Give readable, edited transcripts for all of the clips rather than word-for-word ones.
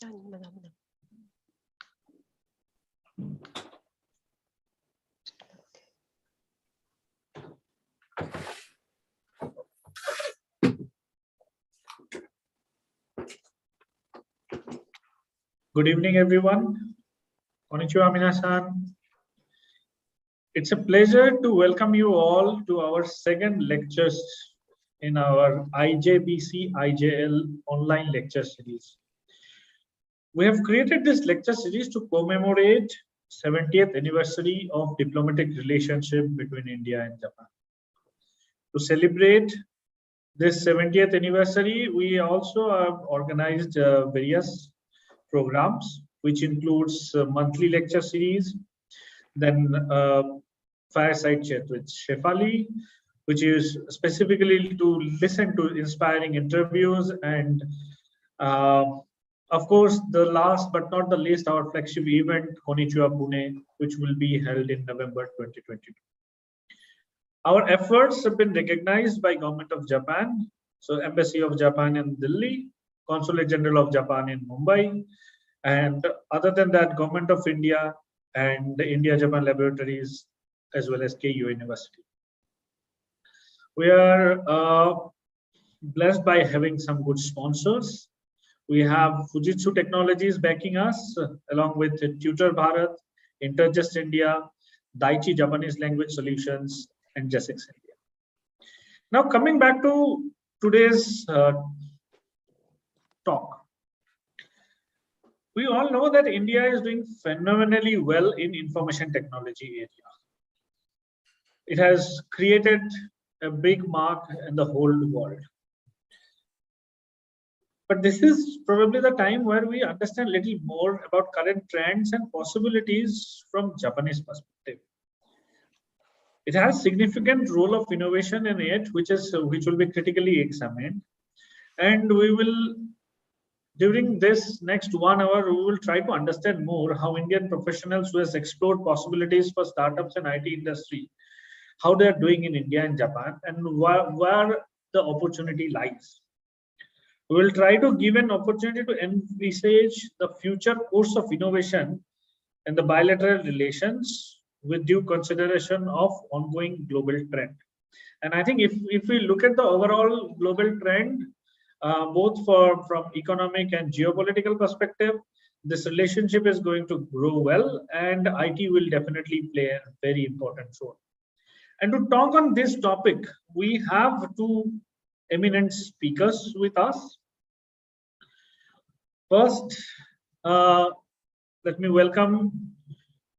Good evening, everyone. Konnichiwa, minasan. It's a pleasure to welcome you all to our second lectures in our IJBC-IJL online lecture series. We have created this lecture series to commemorate 70th anniversary of diplomatic relationship between India and Japan. To celebrate this 70th anniversary, we also have organized various programs, which includes monthly lecture series, then fireside chat with Shefali, which is specifically to listen to inspiring interviews, and of course, the last but not the least, our flagship event, Konnichiwa Pune, which will be held in November 2022. Our efforts have been recognized by Government of Japan, so Embassy of Japan in Delhi, Consulate General of Japan in Mumbai, and other than that, Government of India and the India-Japan Laboratories, as well as KU University. We are blessed by having some good sponsors. We have Fujitsu Technologies backing us, along with Tutor Bharat, Interjust India, Daiichi Japanese Language Solutions, and JESIX India. Now, coming back to today's talk. We all know that India is doing phenomenally well in information technology area. It has created a big mark in the whole world. But this is probably the time where we understand a little more about current trends and possibilities from Japanese perspective. It has significant role of innovation in it, which will be critically examined. And we will, during this next 1 hour, we will try to understand more how Indian professionals who has explored possibilities for startups and IT industry, how they are doing in India and Japan, and where the opportunity lies. We will try to give an opportunity to envisage the future course of innovation and the bilateral relations with due consideration of ongoing global trend. And I think if we look at the overall global trend, both from economic and geopolitical perspective, this relationship is going to grow well, and IT will definitely play a very important role. And to talk on this topic, we have two eminent speakers with us. First, let me welcome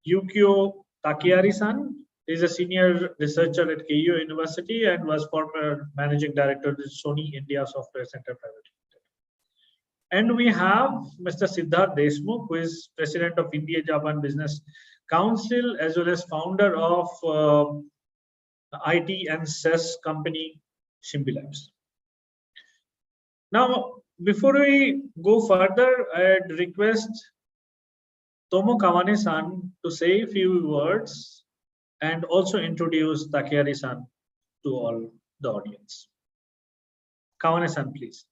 Yukio Takeyari-san. He is a senior researcher at KU University and was former managing director of the Sony India Software Center Private Limited. And we have Mr. Siddharth Deshmukh, who is president of India-Japan Business Council, as well as founder of IT and SES company, Shimbi Labs. Now, before we go further, I'd request Tomo Kawane-san to say a few words and also introduce Takeyari-san to all the audience. Kawane-san, please.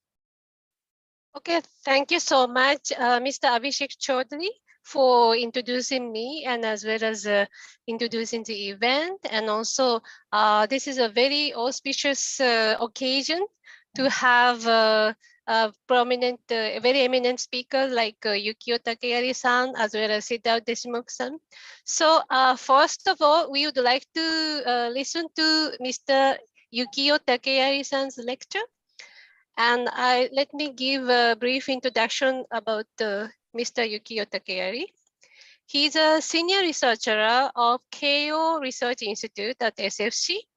Okay, thank you so much, Mr. Abhishek Chaudhary, for introducing me and as well as introducing the event. And also, this is a very auspicious occasion to have a prominent, very eminent speaker like Yukio Takeyari-san as well as Siddharth Deshmukh-san. So first of all, we would like to listen to Mr. Yukio Takeyari-san's lecture. And let me give a brief introduction about Mr. Yukio Takeyari. He's a senior researcher of Keio Research Institute at SFC,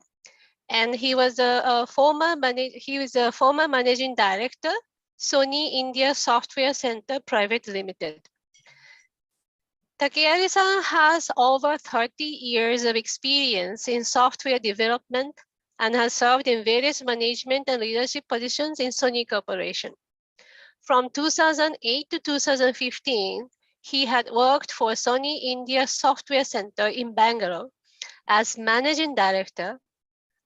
and he was a former managing director, Sony India Software Center Private Limited. Takeyari-san has over 30 years of experience in software development and has served in various management and leadership positions in Sony Corporation. From 2008 to 2015, he had worked for Sony India Software Center in Bangalore as managing director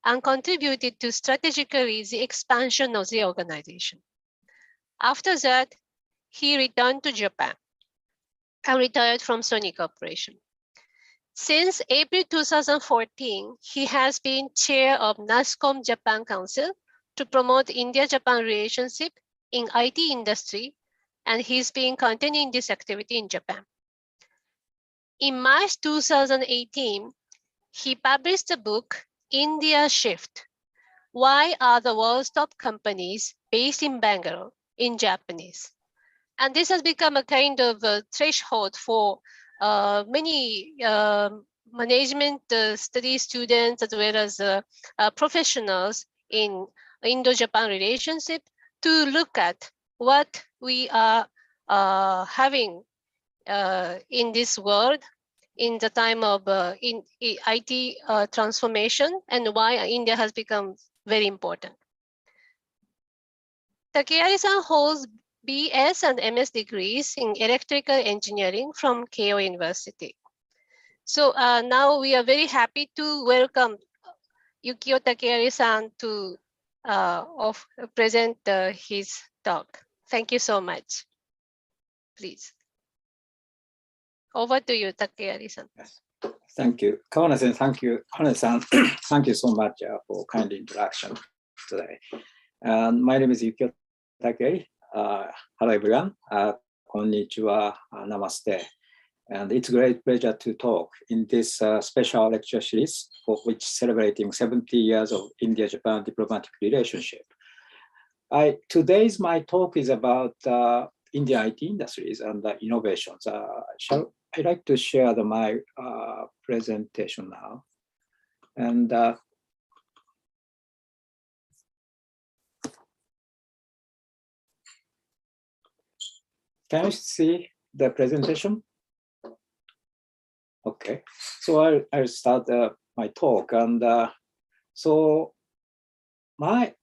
and contributed to strategically the expansion of the organization. After that, he returned to Japan and retired from Sony Corporation. Since April 2014, he has been chair of NASCOM Japan Council to promote India-Japan relationship in IT industry, and he's been continuing this activity in Japan. In March 2018, he published a book, India Shift: Why Are the World's Top Companies Based in Bangalore, in Japanese. And this has become a kind of a threshold for many management study students as well as professionals in Indo-Japan relationship to look at what we are having in this world in the time of in IT transformation, and why India has become very important. Takeyari-san holds BS and MS degrees in electrical engineering from Keio University. So now we are very happy to welcome Yukio Takeyari-san to present his talk. Thank you so much. Please. Over to you, Takeyari-san. Yes. Thank you. Kawana-san, thank you. Hane-san, thank you so much for kind introduction today. And my name is Yukio Takeyari. Hello, everyone. Konnichiwa, namaste. And it's a great pleasure to talk in this special lecture series, for which celebrating 70 years of India-Japan diplomatic relationship. Today's my talk is about Indian IT industries and innovations. I'd like to share my presentation now. And can you see the presentation? Okay, so I'll start my talk. And so I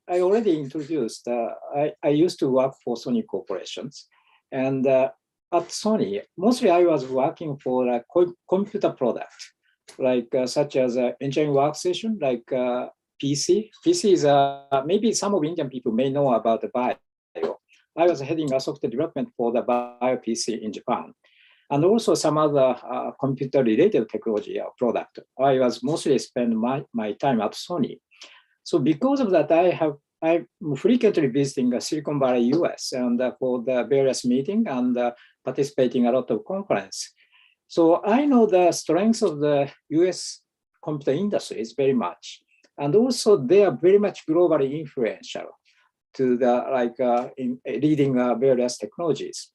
already introduced, I used to work for Sony corporations. And at Sony, mostly I was working for a computer product, like such as engineering workstation, like PC. PC is, maybe some of Indian people may know about the bio. I was heading a software development for the bio PC in Japan. And also some other computer-related technology product. I was mostly spend my time at Sony. So because of that, I'm frequently visiting Silicon Valley, US, and for the various meetings and participating a lot of conference. So I know the strengths of the US computer industries very much, and also they are very much globally influential to the in leading various technologies.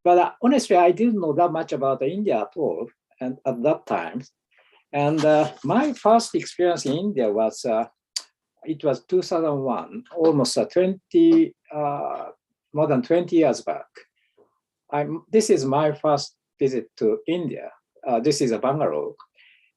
But honestly, I didn't know that much about India at all, and at that time. And my first experience in India was, it was 2001, almost more than 20 years back. This is my first visit to India. This is a Bangalore.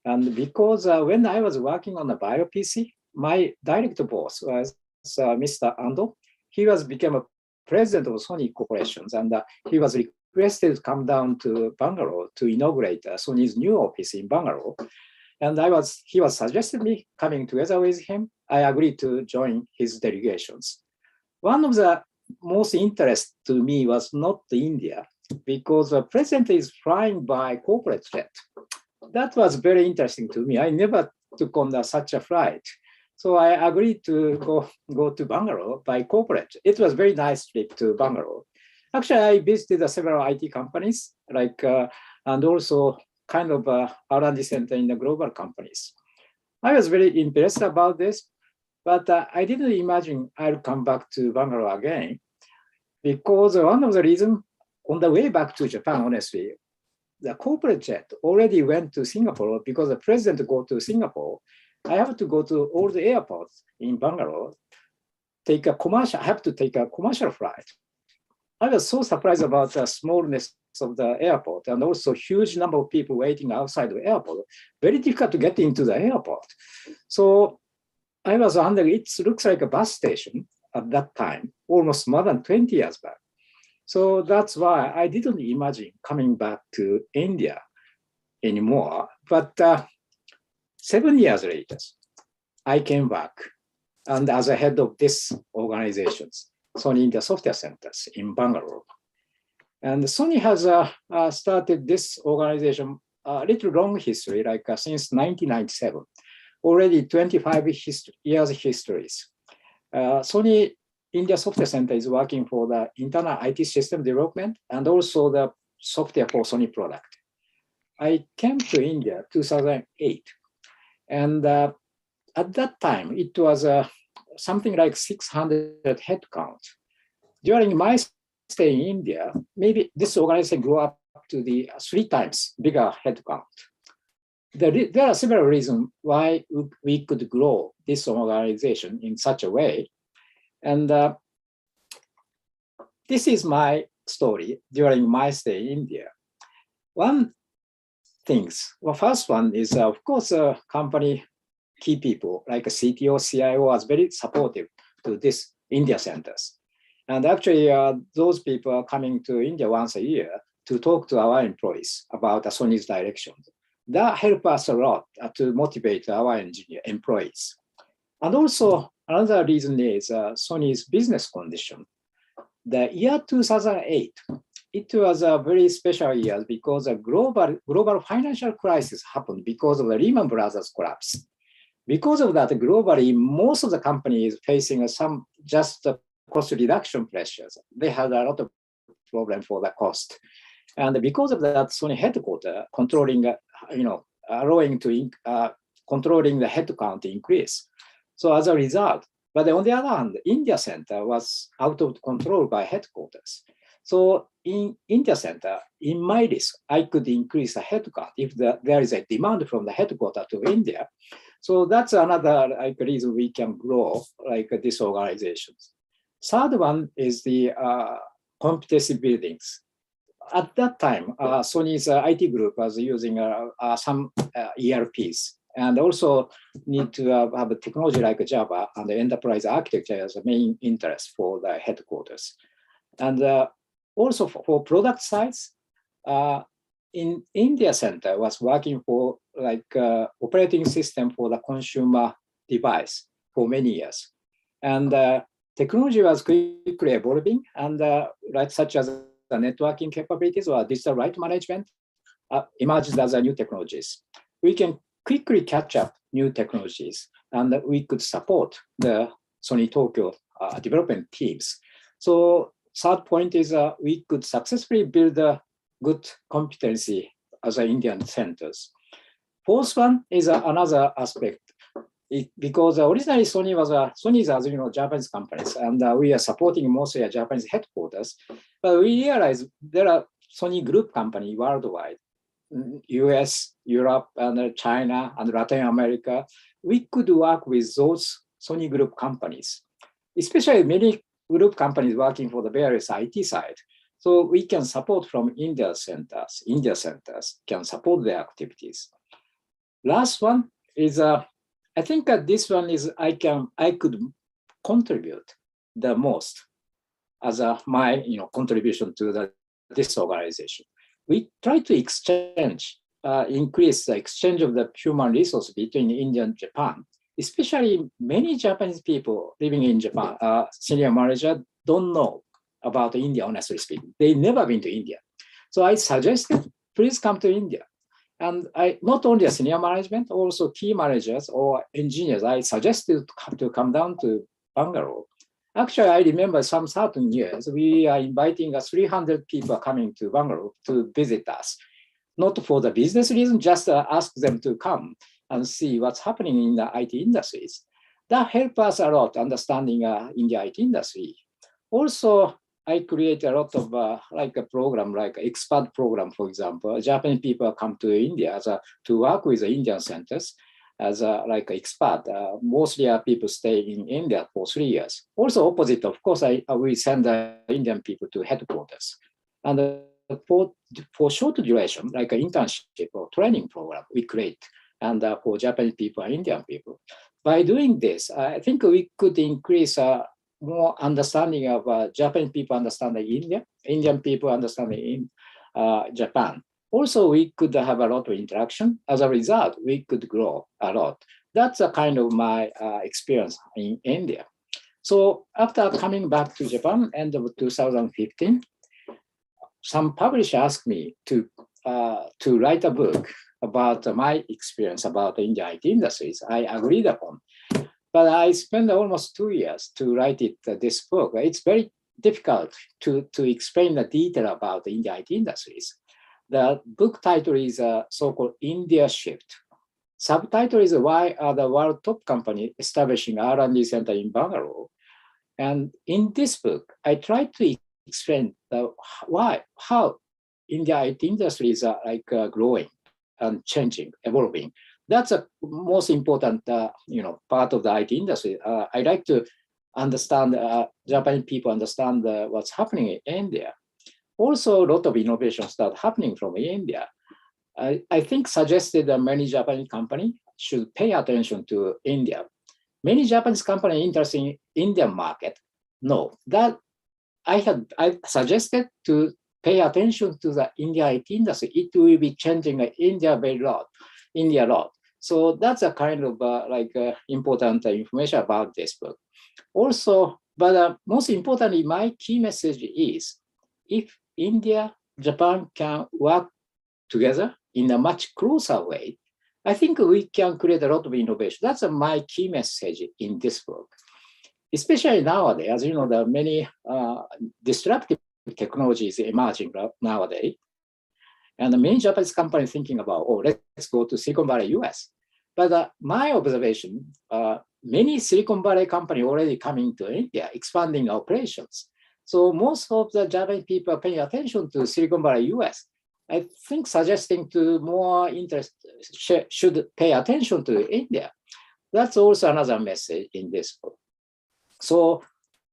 And because when I was working on the bio PC, my direct boss was Mr. Ando. He became a president of Sony Corporations, and he was requested to come down to Bangalore to inaugurate Sony's new office in Bangalore. And he was suggested me coming together with him. I agreed to join his delegations. One of the most interest to me was not India, because the president is flying by corporate jet. That was very interesting to me. I never took on such a flight. So I agreed to go to Bangalore by corporate. It was a very nice trip to Bangalore. Actually, I visited several IT companies, and also kind of R&D center in the global companies. I was very impressed about this, but I didn't imagine I'll come back to Bangalore again, because one of the reasons on the way back to Japan, honestly, the corporate jet already went to Singapore because the president go to Singapore. I have to go to all the airports in Bangalore, I have to take a commercial flight. I was so surprised about the smallness of the airport, and also huge number of people waiting outside the airport. Very difficult to get into the airport. So I was wondering, it looks like a bus station at that time, almost more than 20 years back. So that's why I didn't imagine coming back to India anymore. But 7 years later, I came back, and as a head of this organizations. Sony India Software Centers in Bangalore. And Sony has started this organization a little long history, like since 1997, already 25 years histories. Sony India Software Center is working for the internal IT system development and also the software for Sony product. I came to India 2008, and at that time it was something like 600 headcount. During my stay in India, maybe this organization grew up to the 3 times bigger headcount. There are several reasons why we could grow this organization in such a way. And this is my story during my stay in India. First one is, of course, company key people like a CTO, CIO was very supportive to this India centers. And actually, those people are coming to India once a year to talk to our employees about Sony's direction. That helped us a lot to motivate our employees. And also, another reason is Sony's business condition. The year 2008, it was a very special year because a global financial crisis happened because of the Lehman Brothers collapse. Because of that, globally, most of the companies facing some just cost reduction pressures. They had a lot of problem for the cost. And because of that, Sony headquarters controlling, allowing to controlling the headcount increase. So as a result, but on the other hand, India Center was out of control by headquarters. So in India Center, in my risk, I could increase the headcount if there is a demand from the headquarters to India. So that's another reason we can grow like these organizations. Third one is the competency buildings. At that time, Sony's IT group was using some ERPs and also need to have a technology like Java and the enterprise architecture as a main interest for the headquarters. And also for product sides, in India Center was working for like operating system for the consumer device for many years. And technology was quickly evolving and such as the networking capabilities or digital right management emerged as new technologies. We can quickly catch up new technologies and we could support the Sony Tokyo development teams. So third point is we could successfully build a good competency as Indian centers. Fourth one is another aspect. Because originally Sony is, as you know, Japanese companies, and we are supporting mostly Japanese headquarters. But we realize there are Sony group companies worldwide, US, Europe, and China, and Latin America. We could work with those Sony group companies, especially many group companies working for the various IT side. So we can support from India centers. India centers can support their activities. Last one is I think this one is I could contribute the most as my contribution to this organization. We try to increase the exchange of the human resource between India and Japan. Especially many Japanese people living in Japan, senior manager don't know about India, honestly speaking. They've never been to India. So I suggested, please come to India. And not only senior management, also key managers or engineers, I suggested to come down to Bangalore. Actually, I remember some certain years, we are inviting 300 people coming to Bangalore to visit us. Not for the business reason, just ask them to come and see what's happening in the IT industries. That helped us a lot understanding India IT industry. Also, I create a lot of like a program, like expat program, for example. Japanese people come to India to work with the Indian centers as like expat. Mostly people stay in India for 3 years. Also opposite, of course, we send Indian people to headquarters. And for short duration, like an internship or training program, we create. And for Japanese people and Indian people. By doing this, I think we could increase more understanding of Japanese people understanding India, Indian people understanding Japan. Also, we could have a lot of interaction. As a result, we could grow a lot. That's a kind of my experience in India. So after coming back to Japan, end of 2015, some publisher asked me to write a book about my experience about the Indian IT industries. I agreed upon, but I spent almost 2 years to write this book. It's very difficult to explain the detail about the Indian IT industries. The book title is so-called India Shift. Subtitle is Why Are the World Top Company Establishing R&D Center in Bangalore? And in this book, I try to explain how India IT industries are growing and changing, evolving. That's a most important part of the IT industry. I like to understand Japanese people understand what's happening in India. Also, a lot of innovation start happening from India. I think suggested that many Japanese companies should pay attention to India. Many Japanese companies interested in Indian market. No, that I suggested to pay attention to the India IT industry. It will be changing India a lot. So that's a kind of important information about this book. Also, but most importantly, my key message is if India, Japan can work together in a much closer way, I think we can create a lot of innovation. That's my key message in this book. Especially nowadays, as you know, there are many disruptive technologies emerging nowadays. And many Japanese companies thinking about, oh, let's go to Silicon Valley, US. But my observation, many Silicon Valley companies already coming to India, expanding operations. So most of the Japanese people are paying attention to Silicon Valley, US. I think suggesting to more interest should pay attention to India. That's also another message in this book. So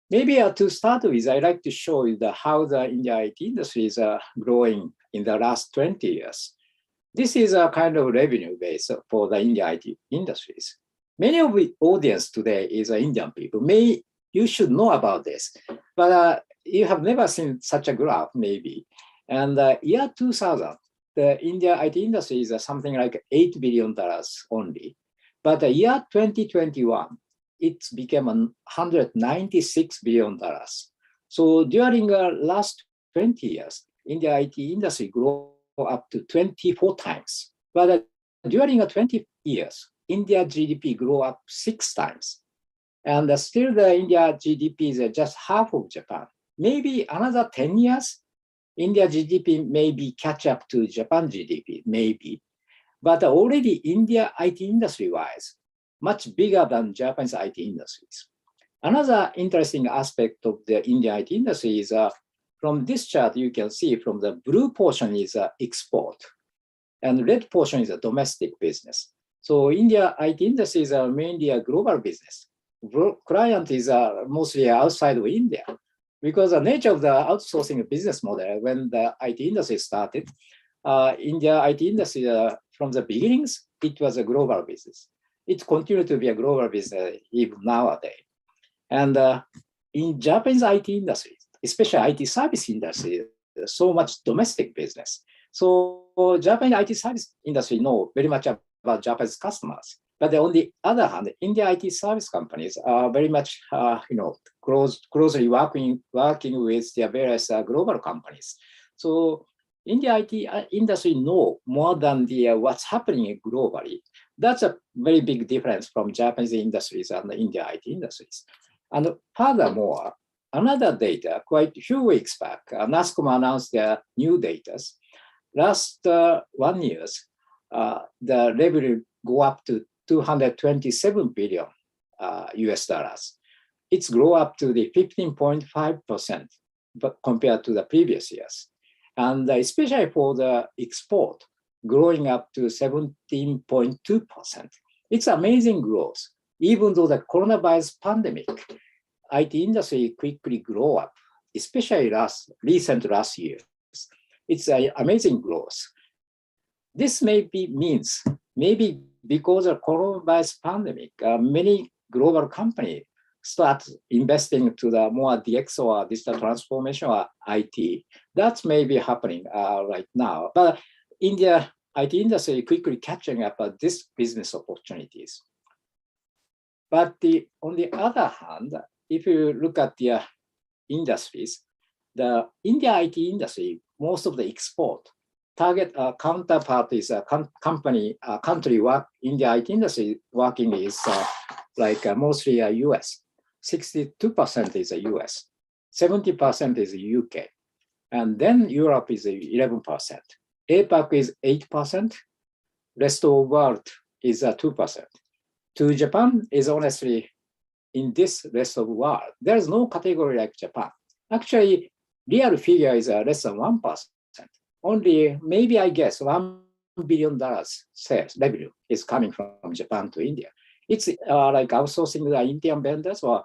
maybe to start with, I'd like to show you how the India IT industry is growing in the last 20 years. This is a kind of revenue base for the India IT industries. Many of the audience today is Indian people. You should know about this, but you have never seen such a graph, maybe. And year 2000, the India IT industry is something like $8 billion only. But the year 2021, it became $196 billion. So during the last 20 years, India IT industry grew up to 24 times. But during the 20 years, India GDP grew up 6 times. And still the India GDP is just half of Japan. Maybe another 10 years, India GDP maybe catch up to Japan GDP, maybe. But already India IT industry-wise, much bigger than Japanese IT industries. Another interesting aspect of the India IT industry is from this chart, you can see from the blue portion is export and red portion is a domestic business. So India IT industry is mainly a global business. Client is mostly outside of India because the nature of the outsourcing business model when the IT industry started, India IT industry from the beginnings, it was a global business. It continued to be a global business even nowadays. And in Japanese IT industry, especially IT service industry, so much domestic business. So Japanese IT service industry know very much about Japanese customers. But on the other hand, India IT service companies are very much, closely working with their various global companies. So India IT industry know more than what's happening globally. That's a very big difference from Japanese industries and the India IT industries. And furthermore, another data, quite a few weeks back, NASCOM announced their new data. Last 1 year, the revenue go up to 227 billion US dollars. It's grow up to the 15.5% compared to the previous years. And especially for the export, growing up to 17.2%. It's amazing growth. Even though the coronavirus pandemic, IT industry quickly grow up, especially last years. It's an amazing growth. This means maybe because of coronavirus pandemic, many global companies start investing to the more DX or digital transformation or IT. That may be happening right now. But India IT industry quickly catching up this business opportunities. But on the other hand, if you look at the industries, the India IT industry, most of the export target counterpart is a company, country work, India IT industry working is mostly US. 62% is US, 70% is UK, and then Europe is 11%. APAC is 8%, rest of the world is 2%. To Japan is honestly in this rest of the world. There is no category like Japan. Actually, real figure is less than 1%. Only maybe I guess $1 billion sales revenue is coming from Japan to India. It's like outsourcing the Indian vendors or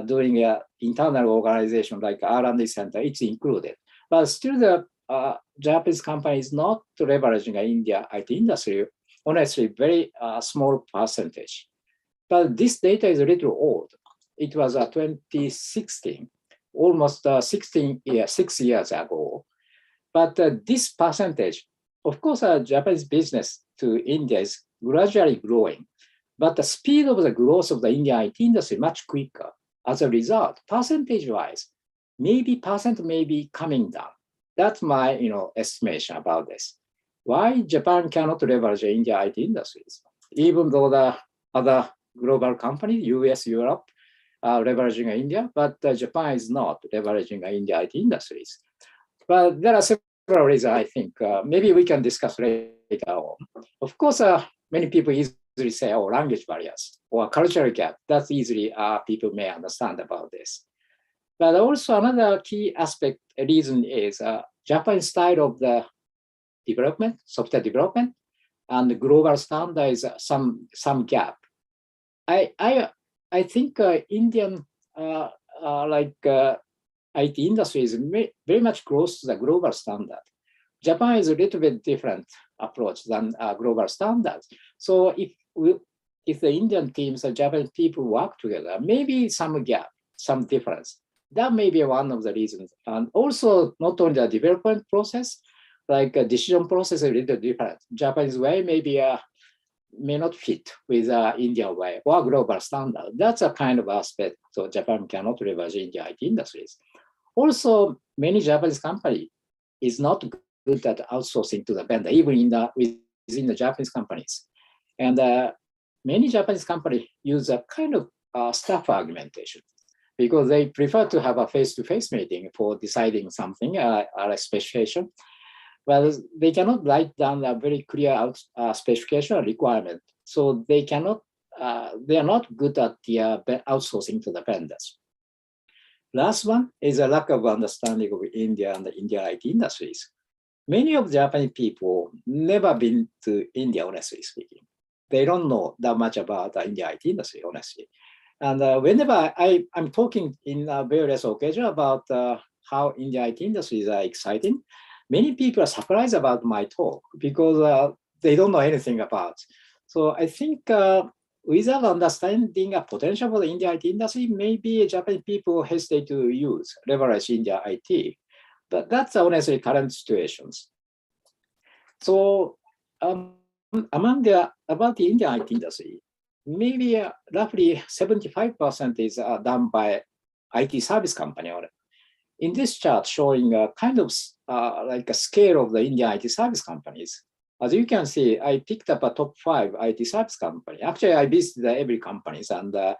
doing an internal organization like R&D center, it's included. But still the Japanese company is not leveraging India IT industry, honestly, very small percentage. But this data is a little old. It was 2016, almost 6 years ago. But this percentage, of course, Japanese business to India is gradually growing. But the speed of the growth of the Indian IT industry much quicker. As a result, percentage-wise, maybe percent may be coming down. That's my estimation about this. Why Japan cannot leverage India IT industries, even though the other global companies, US, Europe, are leveraging India, but Japan is not leveraging India IT industries. But there are several reasons, I think. Maybe we can discuss later on. Of course, many people easily say, oh, language barriers or cultural gap. That's easily people may understand about this. But also another key aspect, reason is Japan's style of the development, software development, and the global standard is some gap. I think Indian IT industry is very much close to the global standard. Japan is a little bit different approach than global standards. So if the Indian teams and Japanese people work together, maybe some gap, some difference. That may be one of the reasons. And also not only the development process, like a decision process is a little different. Japanese way may not fit with Indian way or global standard. That's a kind of aspect. So Japan cannot leverage India IT industries. Also, many Japanese companies is not good at outsourcing to the vendor, even within the Japanese companies. And many Japanese companies use a kind of staff augmentation because they prefer to have a face-to-face meeting for deciding something, a specification. Well, they cannot write down a very clear specification or requirement. So they are not good at the outsourcing to the vendors. Last one is a lack of understanding of India and the Indian IT industries. Many of the Japanese people never been to India, honestly speaking. They don't know that much about the Indian IT industry, honestly. And whenever I'm talking in various occasions about how Indian IT industries are exciting, many people are surprised about my talk because they don't know anything about. So I think without understanding a potential for the Indian IT industry, maybe Japanese people hesitate to leverage India IT. But that's honestly current situations. So about the Indian IT industry, maybe roughly 75% is done by IT service company. In this chart showing a kind of like a scale of the Indian IT service companies. As you can see, I picked up a top 5 IT service company. Actually, I visited every companies and I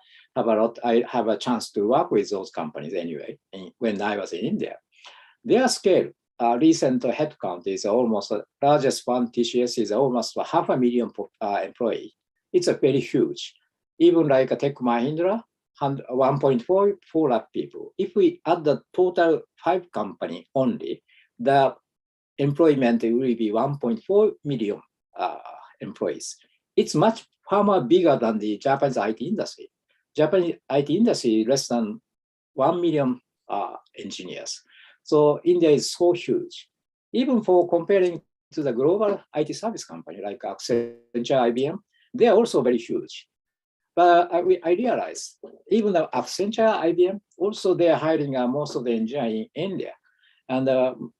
have a chance to work with those companies anyway when I was in India. Their scale, recent headcount is almost largest one. TCS is almost 500,000 employees. It's a very huge. Even like a Tech Mahindra, 1.4 lakh people. If we add the total 5 company only, the employment will be 1.4 million employees. It's far more bigger than the Japanese IT industry. Japanese IT industry is less than 1 million engineers. So India is so huge. Even for comparing to the global IT service company like Accenture, IBM, they are also very huge. But I realized even though Accenture, IBM, also they are hiring most of the engineers in India. And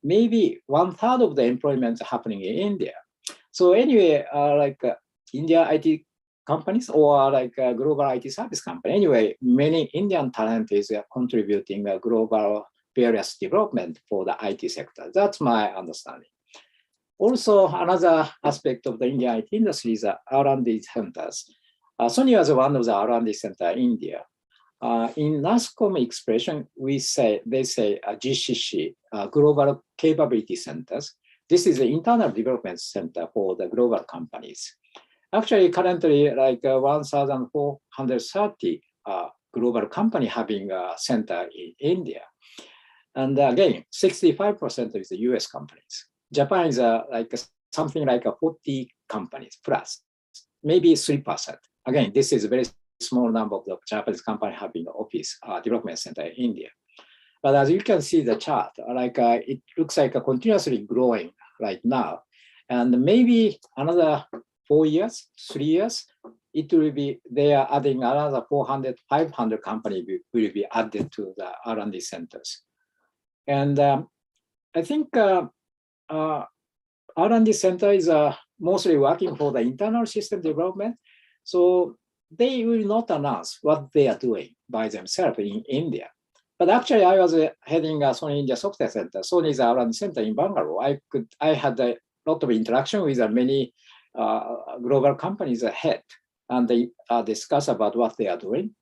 maybe 1/3 of the employment happening in India. So anyway, India IT companies or like a global IT service company. Anyway, many Indian talent is contributing a global various development for the IT sector. That's my understanding. Also, another aspect of the Indian IT industry is R&D centers. Sony was one of the R&D center in India. In NASCOM expression, they say GCC, Global Capability Centers. This is the internal development center for the global companies. Actually, currently, like 1,430 global company having a center in India. And again, 65% is the US companies. Japan is like something like 40 companies plus, maybe 3%. Again, this is a very small number of the Japanese company having office development center in India. But as you can see the chart, like it looks like a continuously growing right now. And maybe another 4 years, 3 years, it will be, they are adding another 400, 500 companies will be added to the R&D centers. And I think R&D center is mostly working for the internal system development. So they will not announce what they are doing by themselves in India. But actually, I was heading a Sony India Software Center, Sony's R&D center in Bangalore. I had a lot of interaction with many global companies ahead, and they discuss about what they are doing.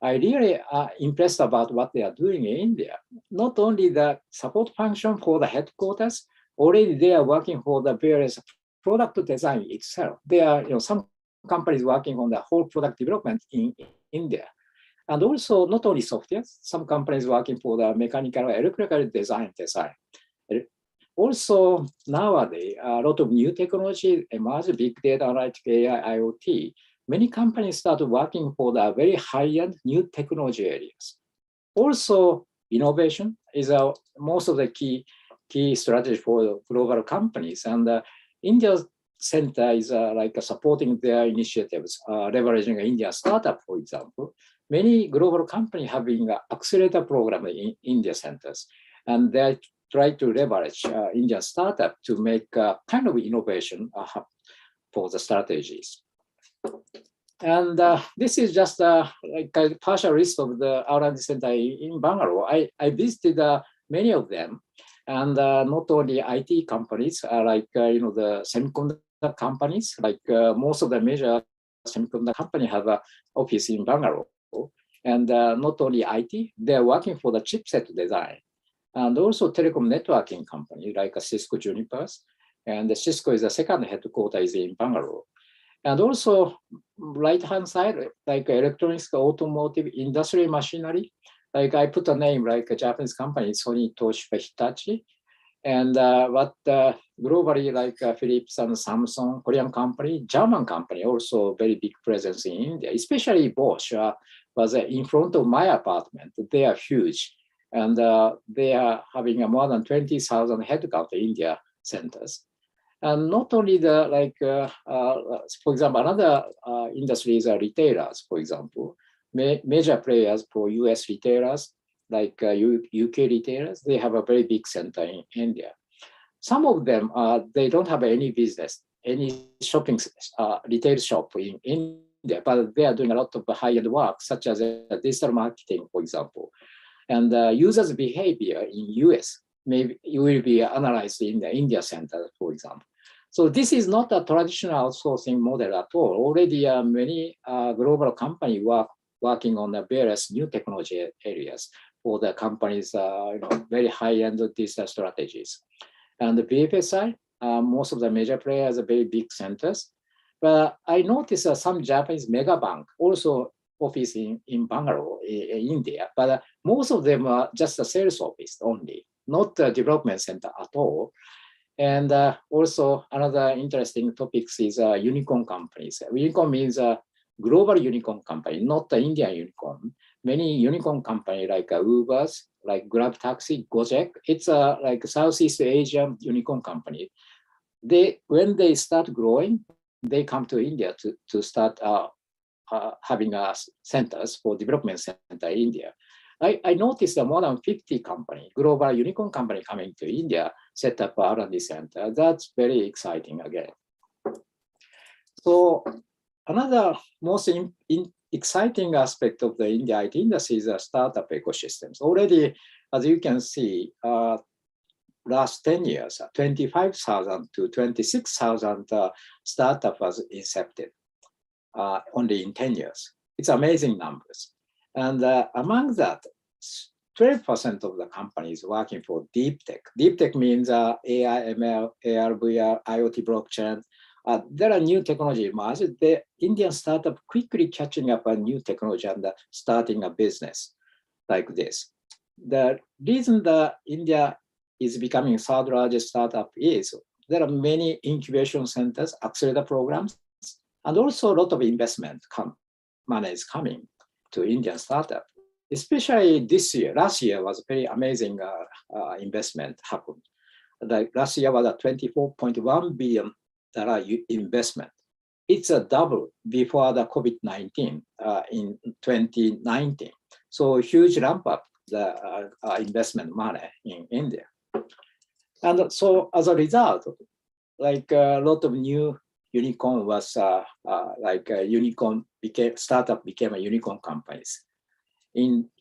I really impressed about what they are doing in India. Not only the support function for the headquarters, already they are working for the various product design itself. There are some companies working on the whole product development in India. And also not only software, some companies working for the mechanical, electrical design. Also nowadays, a lot of new technology emerge, big data, analytics, AI, IoT. Many companies start working for the very high-end new technology areas. Also, innovation is most of the key strategy for global companies. And India's center is like supporting their initiatives, leveraging India startup, for example. Many global companies having an accelerator program in India centers, and they try to leverage Indian startup to make kind of innovation for the strategies. And this is just like a partial list of the R&D center in Bangalore. I visited many of them, and not only IT companies, like the semiconductor companies, like most of the major semiconductor companies have an office in Bangalore. And not only IT, they're working for the chipset design. And also telecom networking company like Cisco Juniper. And the Cisco is the second headquarters in Bangalore. And also right-hand side, like electronics, automotive, industrial machinery. Like I put a name like a Japanese company, Sony, Toshiba, Hitachi. And globally like Philips and Samsung, Korean company, German company, also very big presence in India, especially Bosch was in front of my apartment. They are huge. And they are having more than 20,000 headcount in India centers. And not only the, like, for example, another industry is retailers, for example. Major players for US retailers, like UK retailers, they have a very big center in India. Some of them, they don't have any business, any shopping retail shop in India, but they are doing a lot of high-end work, such as digital marketing, for example. And users' behavior in US maybe it will be analyzed in the India center, for example. So this is not a traditional outsourcing model at all. Already many global companies working on the various new technology areas for the companies' very high-end digital strategies. And the BFSI, most of the major players are very big centers. But I noticed some Japanese mega bank also office in Bangalore, in India, but most of them are just a sales office only, not a development center at all. And also another interesting topics is unicorn companies. Unicorn means a global unicorn company, not the Indian unicorn. Many unicorn companies like Ubers, like Grab Taxi, Gojek, it's like Southeast Asian unicorn company. When they start growing, they come to India to start having centers for development center in India. I noticed more than 50 company, global unicorn company coming to India, set up R&D center. That's very exciting again. So another most exciting aspect of the India IT industry is the startup ecosystems. Already, as you can see, last 10 years, 25,000 to 26,000 startup was incepted only in 10 years. It's amazing numbers. And among that, 12% of the companies working for deep tech. Deep tech means AI, ML, AR, VR, IoT, blockchain. There are new technology emerged. The Indian startup quickly catching up a new technology and starting a business like this. The reason that India is becoming third largest startup is there are many incubation centers, accelerator programs, and also a lot of investment money is coming to Indian startup. Especially this year, last year was a very amazing investment happened. Like last year was a $24.1 billion investment. It's a double before the COVID-19 in 2019. So huge ramp up the investment money in India. And so as a result, like a lot of new unicorn was startup became a unicorn companies.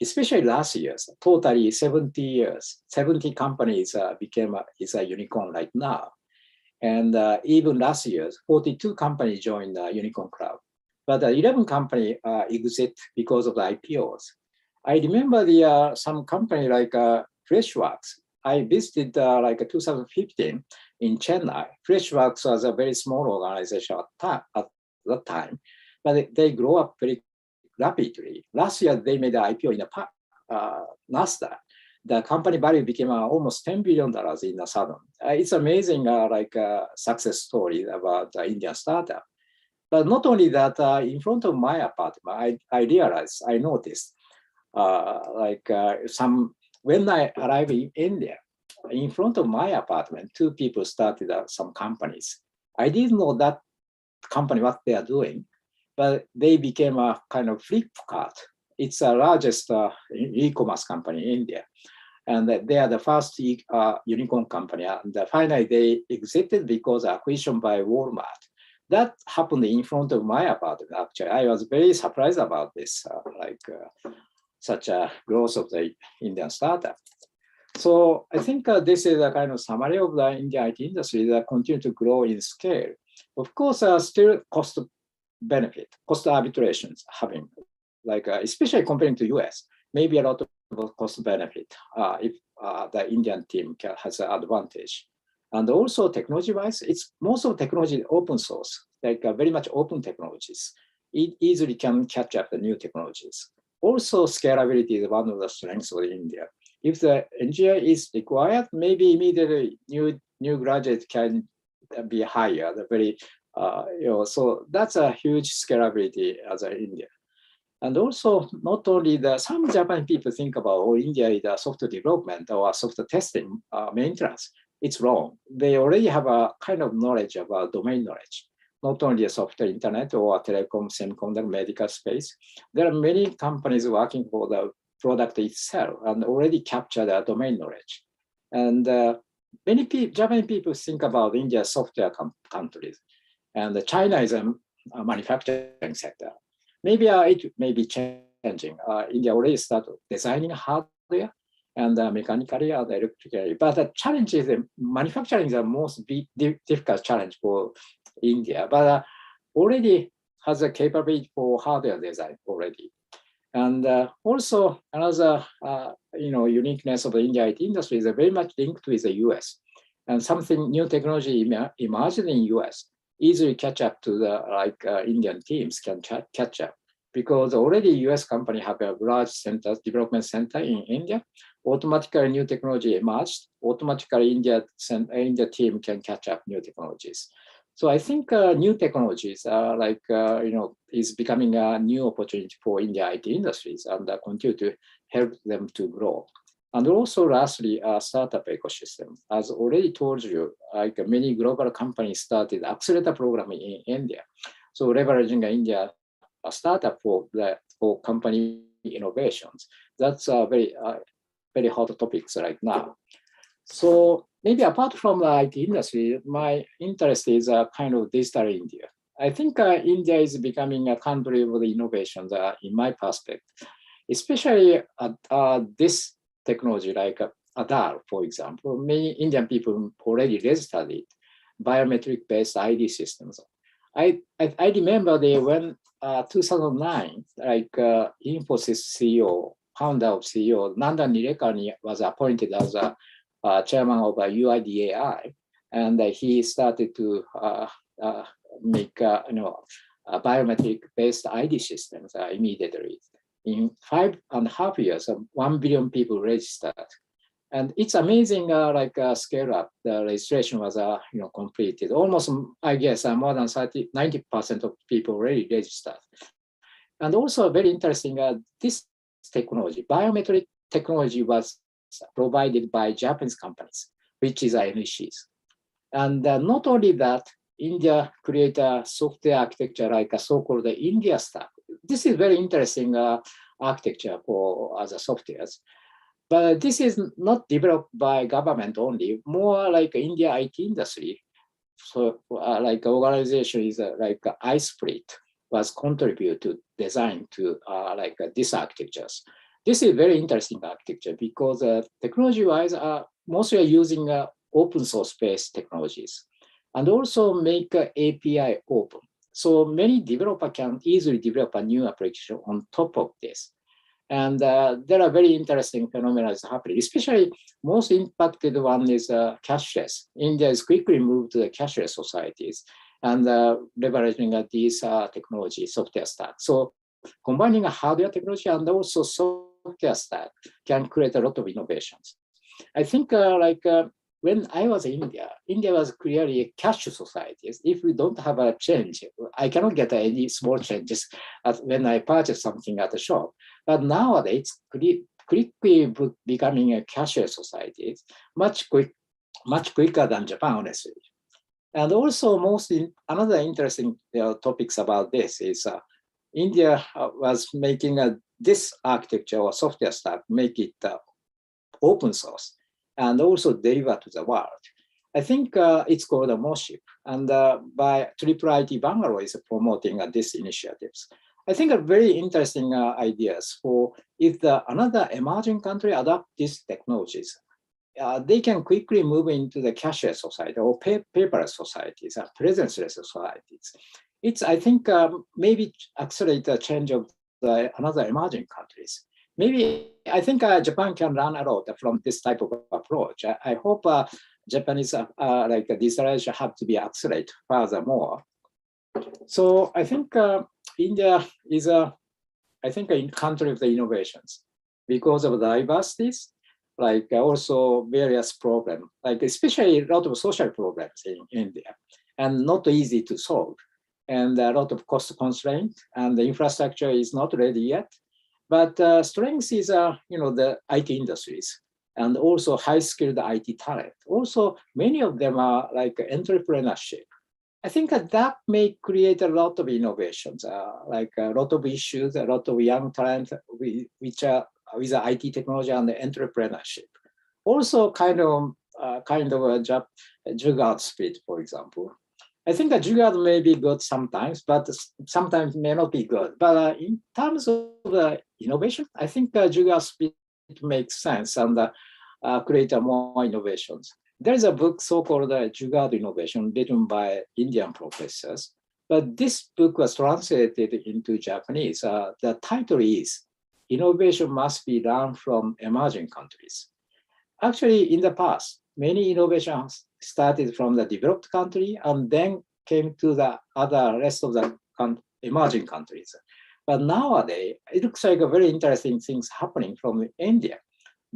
Especially last year, totally 70 companies is a unicorn right now. And even last year, 42 companies joined the unicorn club. But 11 companies exit because of the IPOs. I remember some company like Freshworks. I visited like 2015 in Chennai. Freshworks was a very small organization at that time, but they grow up very rapidly. Last year, they made an IPO in the NASDAQ. The company value became almost $10 billion in the sudden. It's amazing success story about the Indian startup. But not only that, in front of my apartment, I noticed when I arrived in India, in front of my apartment, two people started some companies. I didn't know that company, what they are doing, but they became a kind of Flipkart. It's the largest e-commerce company in India. And they are the first unicorn company. And finally, they exited because acquisition by Walmart. That happened in front of my apartment, actually. I was very surprised about this, such a growth of the Indian startup. So I think this is a kind of summary of the Indian IT industry that continue to grow in scale. Of course, still cost arbitrations having, especially comparing to US, maybe a lot of cost benefit if the Indian team has an advantage. And also technology-wise, it's most of technology open source, very much open technologies. It easily can catch up the new technologies. Also, scalability is one of the strengths of India. If the engineer is required, maybe immediately new graduate can be higher. So that's a huge scalability as in India. And also, not only some Japanese people think about, India is a software development or software testing maintenance. It's wrong. They already have a kind of knowledge about domain knowledge, not only a software, internet, or telecom, semiconductor, medical space. There are many companies working for the product itself and already capture the domain knowledge. And many Japanese people think about India software countries, and China is a manufacturing sector. Maybe it may be changing. India already started designing hardware and mechanically and electrically. But the challenge is manufacturing is the most difficult challenge for India. But already has a capability for hardware design already. And also another uniqueness of the India IT industry is very much linked with the US. And something new technology emerged in US easily catch up to the Indian teams can catch up, because already US company have a large development center in India. Automatically new technology emerged. Automatically India team can catch up new technologies. So I think new technologies are is becoming a new opportunity for India IT industries and continue to help them to grow. And also lastly, startup ecosystem. As already told you, many global companies started accelerator program in India. So leveraging India startup for company innovations. That's very hot topics right now. So maybe apart from the IT industry, my interest is kind of digital India. I think India is becoming a country of the innovations in my perspective, especially this technology like Aadhaar, for example. Many Indian people already registered it, biometric-based ID systems. I remember when 2009, like Infosys CEO, founder of CEO, Nandan Nilekani was appointed as a chairman of UIDAI, and he started to make biometric-based ID systems immediately. In 5.5 years, 1 billion people registered. And it's amazing, scale up. The registration was, completed. Almost, I guess, more than 90% of people already registered. And also very interesting, this technology, biometric technology, was provided by Japanese companies, which is envisage. And not only that, India created a software architecture like a so-called India stack. This is very interesting architecture for other softwares. But this is not developed by government only, more like India IT industry. So like organization is like iSplit was contributed to design to these architectures. This is very interesting architecture because technology-wise, mostly using open source based technologies and also make API open. So many developers can easily develop a new application on top of this. And there are very interesting phenomena happening, especially most impacted one is cashless. India is quickly moved to the cashless societies and leveraging these technology software stack. So combining a hardware technology and also software stack can create a lot of innovations. I think when I was in India, India was clearly a cash society. If we don't have a change, I cannot get any small changes when I purchase something at the shop. But nowadays, quickly becoming a cashless society, much quicker than Japan, honestly. And also, another interesting topics about this is India was making this architecture or software stack, make it open source and also deliver to the world. I think it's called a Moship, and by IIIT Bangalore is promoting these initiatives. I think are very interesting ideas for if another emerging country adopt these technologies, they can quickly move into the cashless society or paperless societies, presenceless societies. It's, I think, maybe accelerate the change of another emerging countries. Maybe I think Japan can learn a lot from this type of approach. I hope Japanese digitalization have to be accelerated furthermore. So I think India is a country of the innovations because of the diversities, like also various problems, like especially a lot of social problems in India, and not easy to solve, and a lot of cost constraint, and the infrastructure is not ready yet. But strength is, the IT industries and also high-skilled IT talent. Also, many of them are like entrepreneurship. I think that may create a lot of innovations, like a lot of issues, a lot of young talent, which are with IT technology and the entrepreneurship. Also, kind of a jugaad spirit, for example. I think a jugaad may be good sometimes, but sometimes may not be good. But in terms of innovation, I think jugaad spirit makes sense and create more innovations. There is a book so-called Jugaad Innovation written by Indian professors, but this book was translated into Japanese. The title is Innovation Must Be Learned from Emerging Countries. Actually, in the past, many innovations started from the developed country and then came to the rest of the emerging countries. But nowadays, it looks like a very interesting things happening from India.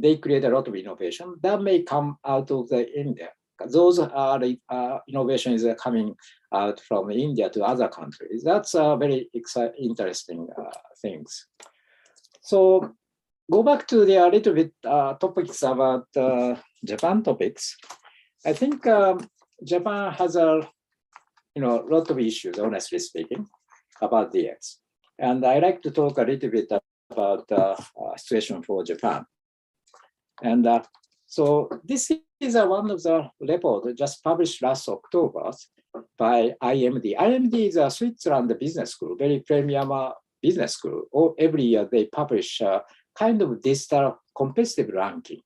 They create a lot of innovation that may come out of India. Those are innovations are coming out from India to other countries. That's very interesting things. So go back to the little bit topics about Japan topics. I think Japan has a lot of issues, honestly speaking, about DX. And I like to talk a little bit about the situation for Japan. And So this is one of the report just published last October by IMD. IMD is a Switzerland business school, very premium business school. Every year they publish a kind of digital competitive ranking.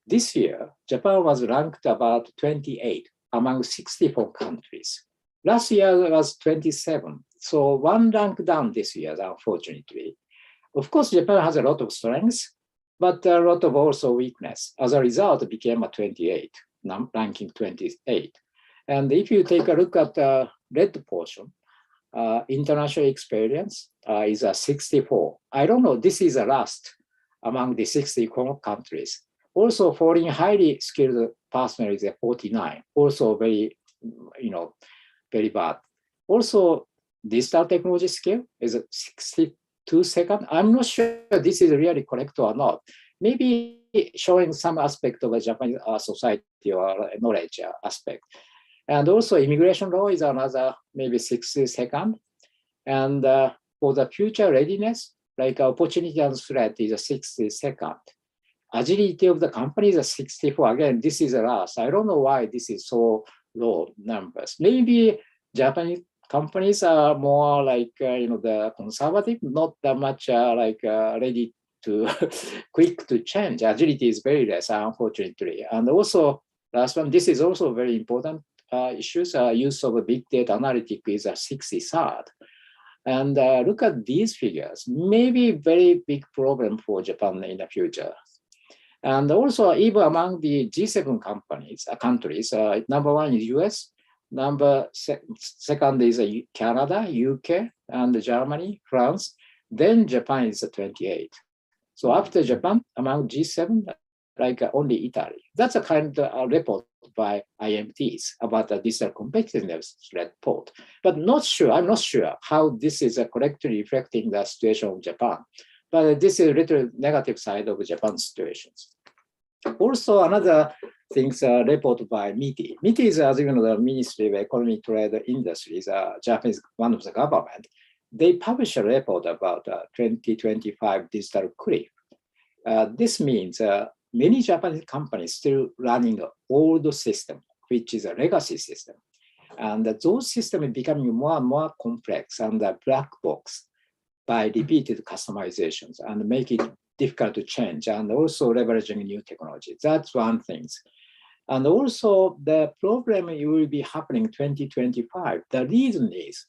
This year, Japan was ranked about 28 among 64 countries. Last year was 27. So one rank down this year, unfortunately. Of course, Japan has a lot of strengths, but a lot of also weakness. As a result, it became a 28, ranking 28. And if you take a look at the red portion, international experience is a 64. I don't know, this is the last among the 64 countries. Also, foreign highly skilled personnel is a 49, also very, very bad. Also, digital technology skill is a 62 second. I'm not sure this is really correct or not. Maybe showing some aspect of a Japanese society or knowledge aspect. And also immigration law is another maybe 60 second. And for the future readiness, like opportunity and threat is a 60 second. Agility of the company is a 64. Again, this is a loss. I don't know why this is so low numbers. Maybe Japanese companies are more like, the conservative, not that much ready to quick to change. Agility is very less, unfortunately. And also, last one, this is also very important issues. Use of big data analytics is a 63rd. And look at these figures, maybe very big problem for Japan in the future. And also, even among the G7 countries, number one is US, second is Canada, UK, and Germany, France, then Japan is 28. So after Japan, among G7, only Italy. That's a kind of report by IMTs about the digital competitiveness report. But I'm not sure how this is correctly reflecting the situation of Japan. But this is a little negative side of Japan's situations. Also, another things report by MITI. MITI is, as you know, the Ministry of Economy, Trade, and Industries, Japanese one of the government. They publish a report about 2025 digital cliff. This means many Japanese companies still running an old system, which is a legacy system. And those systems are becoming more and more complex and a black box by repeated customizations and make it difficult to change, and also leveraging new technology. That's one thing. And also the problem will be happening 2025. The reason is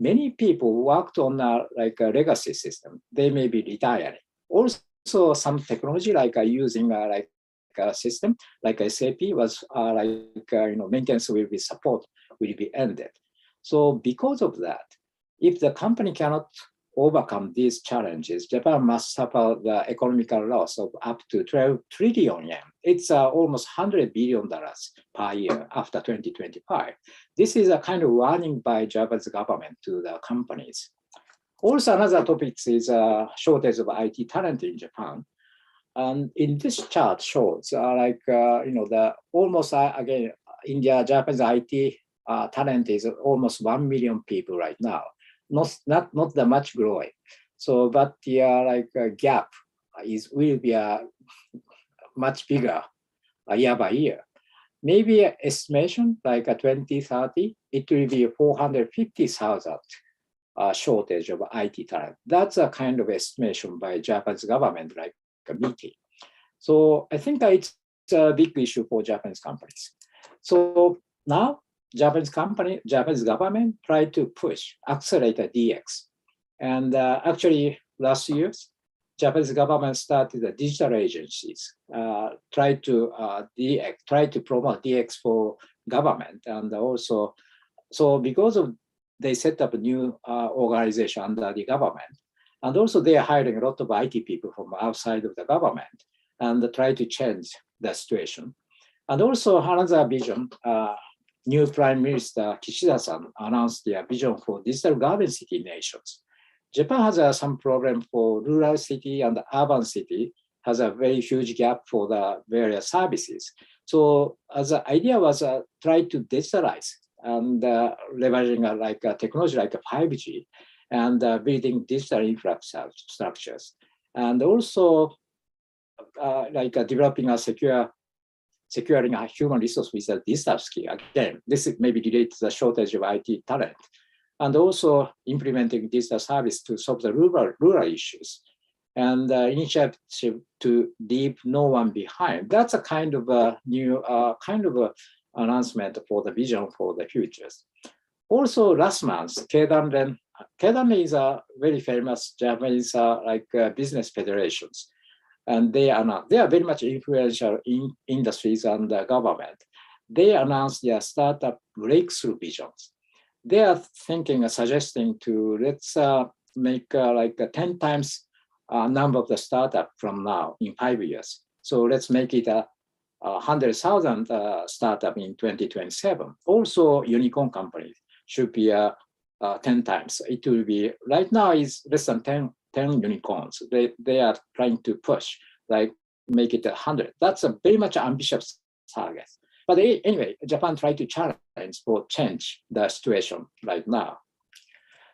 many people who worked on a legacy system, they may be retiring. Also some technology using a system like SAP was maintenance will be ended. So because of that, if the company cannot overcome these challenges, Japan must suffer the economical loss of up to 12 trillion yen. It's almost $100 billion per year after 2025. This is a kind of warning by Japanese government to the companies. Also, another topic is shortage of IT talent in Japan. And in this chart shows the almost again India Japanese IT talent is almost 1 million people right now. Not that much growing. So, but the gap will be much bigger year by year. Maybe estimation like 2030, it will be 450,000 shortage of IT talent. That's a kind of estimation by Japanese government, like a meeting. So I think it's a big issue for Japanese companies. So now Japanese government tried to accelerate the DX. And actually last year, Japanese government started the digital agencies, try to promote DX for government. And also, so because of they set up a new organization under the government. And also they are hiring a lot of IT people from outside of the government and try to change the situation. And also another vision, new Prime Minister Kishida-san announced their vision for digital garden city nations. Japan has some problem for rural city and urban city, has a very huge gap for the various services. So as the idea was try to digitalize and leveraging a technology like 5G and building digital infrastructures. And also developing a securing a human resource with a digital skill. Again, this is maybe related to the shortage of IT talent, and also implementing digital service to solve the rural issues, and initiative to leave no one behind. That's a kind of a new announcement for the vision for the futures. Also, last month, Keidanren is a very famous Japanese business federations, and they are very much influential in industries and government. They announced their startup breakthrough visions. They are suggesting to let's make 10 times number of the startup from now in 5 years. So let's make it a 100,000 startup in 2027. Also, unicorn companies should be 10 times. It will be right now is less than 10 unicorns. They are trying to push, make it 100. That's a very much ambitious target. But anyway, Japan tried to challenge for change the situation right now.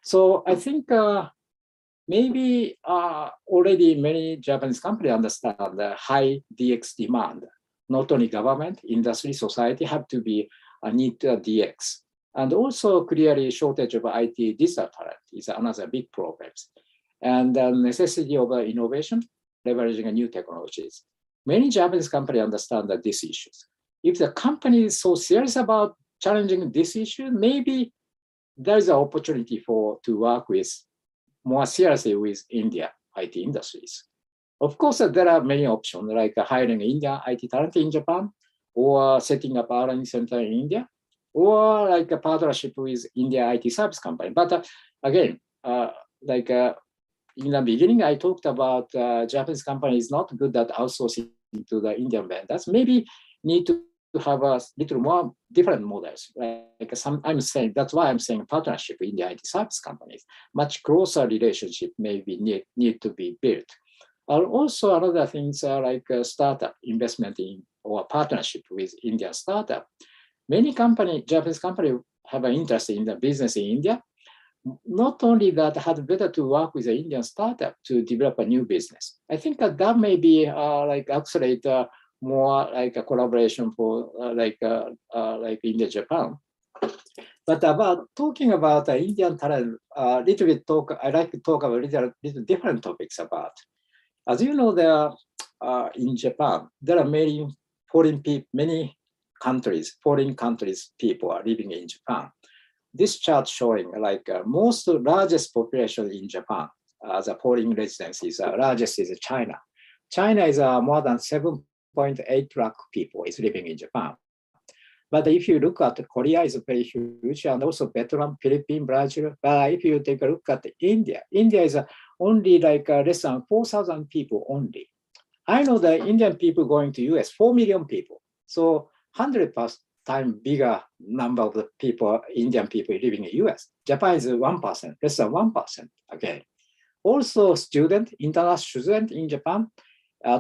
So I think maybe already many Japanese companies understand the high DX demand. Not only government, industry, society have to be need DX. And also clearly shortage of IT digital talent is another big problem. And the necessity of innovation, leveraging new technologies. Many Japanese companies understand that these issues. If the company is so serious about challenging this issue, maybe there is an opportunity to work with more seriously with India IT industries. Of course, there are many options like hiring Indian IT talent in Japan, or setting up R&D center in India, or like a partnership with India IT service company. But again, in the beginning, I talked about Japanese company is not good at outsourcing to the Indian vendors. Maybe need to have a little more different models. I'm saying that's why I'm saying partnership with India IT service companies. Much closer relationship maybe need to be built. Also, other things are like startup investment in or partnership with Indian startup. Many Japanese companies have an interest in the business in India. Not only that, had better to work with an Indian startup to develop a new business. I think that may be accelerate more like a collaboration for India, Japan. But talking about Indian talent, I like to talk about little different topics about. As you know, there are in Japan, there are many foreign countries people are living in Japan. This chart showing most largest population in Japan as a foreign residents is largest is China. China is more than 7.8 lakh people is living in Japan. But if you look at Korea is very huge, and also Vietnam, Philippines, Brazil. But if you take a look at India, India is only less than 4,000 people only. I know the Indian people going to US, 4 million people. So 100 times bigger number of the people, Indian people living in US. Japan is 1%, less than 1%. Okay. Also international student in Japan,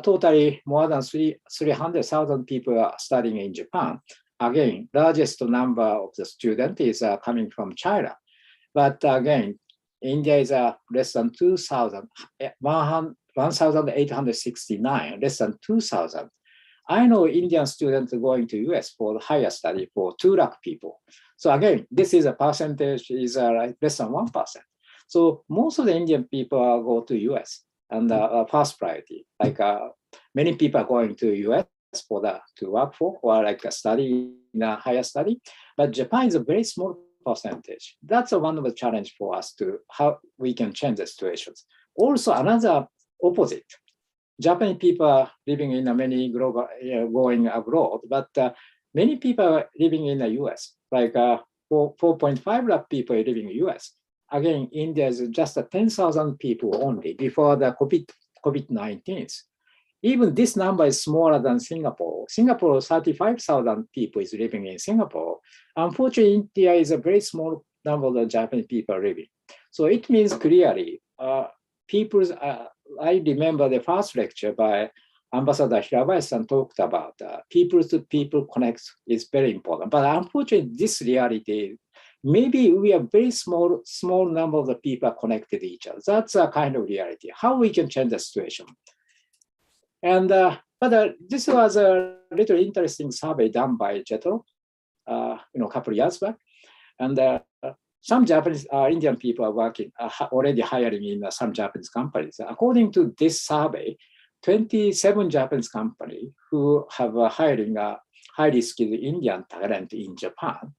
totally more than 300,000 people are studying in Japan. Again, largest number of the student is coming from China. But again, India is less than 1,869, less than 2,000. I know Indian students going to US for higher study for 2 lakh people. So again, this is a percentage is less than 1%. So most of the Indian people go to US and first priority. Many people are going to US to work for or study in a higher study. But Japan is a very small percentage. That's one of the challenge for us to how we can change the situations. Also another opposite. Japanese people are living in many global, going abroad, but many people are living in the US, 4.5 lakh people living in the US. Again, India is just 10,000 people only before the COVID-19. Even this number is smaller than Singapore. Singapore, 35,000 people is living in Singapore. Unfortunately, India is a very small number of the Japanese people living. So it means clearly, I remember the first lecture by Ambassador Hirabayashi talked about people-to-people connect is very important. But unfortunately, this reality, maybe we are very small number of the people are connected to each other. That's a kind of reality. How we can change the situation? And this was a little interesting survey done by JETRO, a couple of years back. And some Japanese Indian people are working, already hiring in some Japanese companies. According to this survey, 27 Japanese companies who have hiring highly skilled Indian talent in Japan,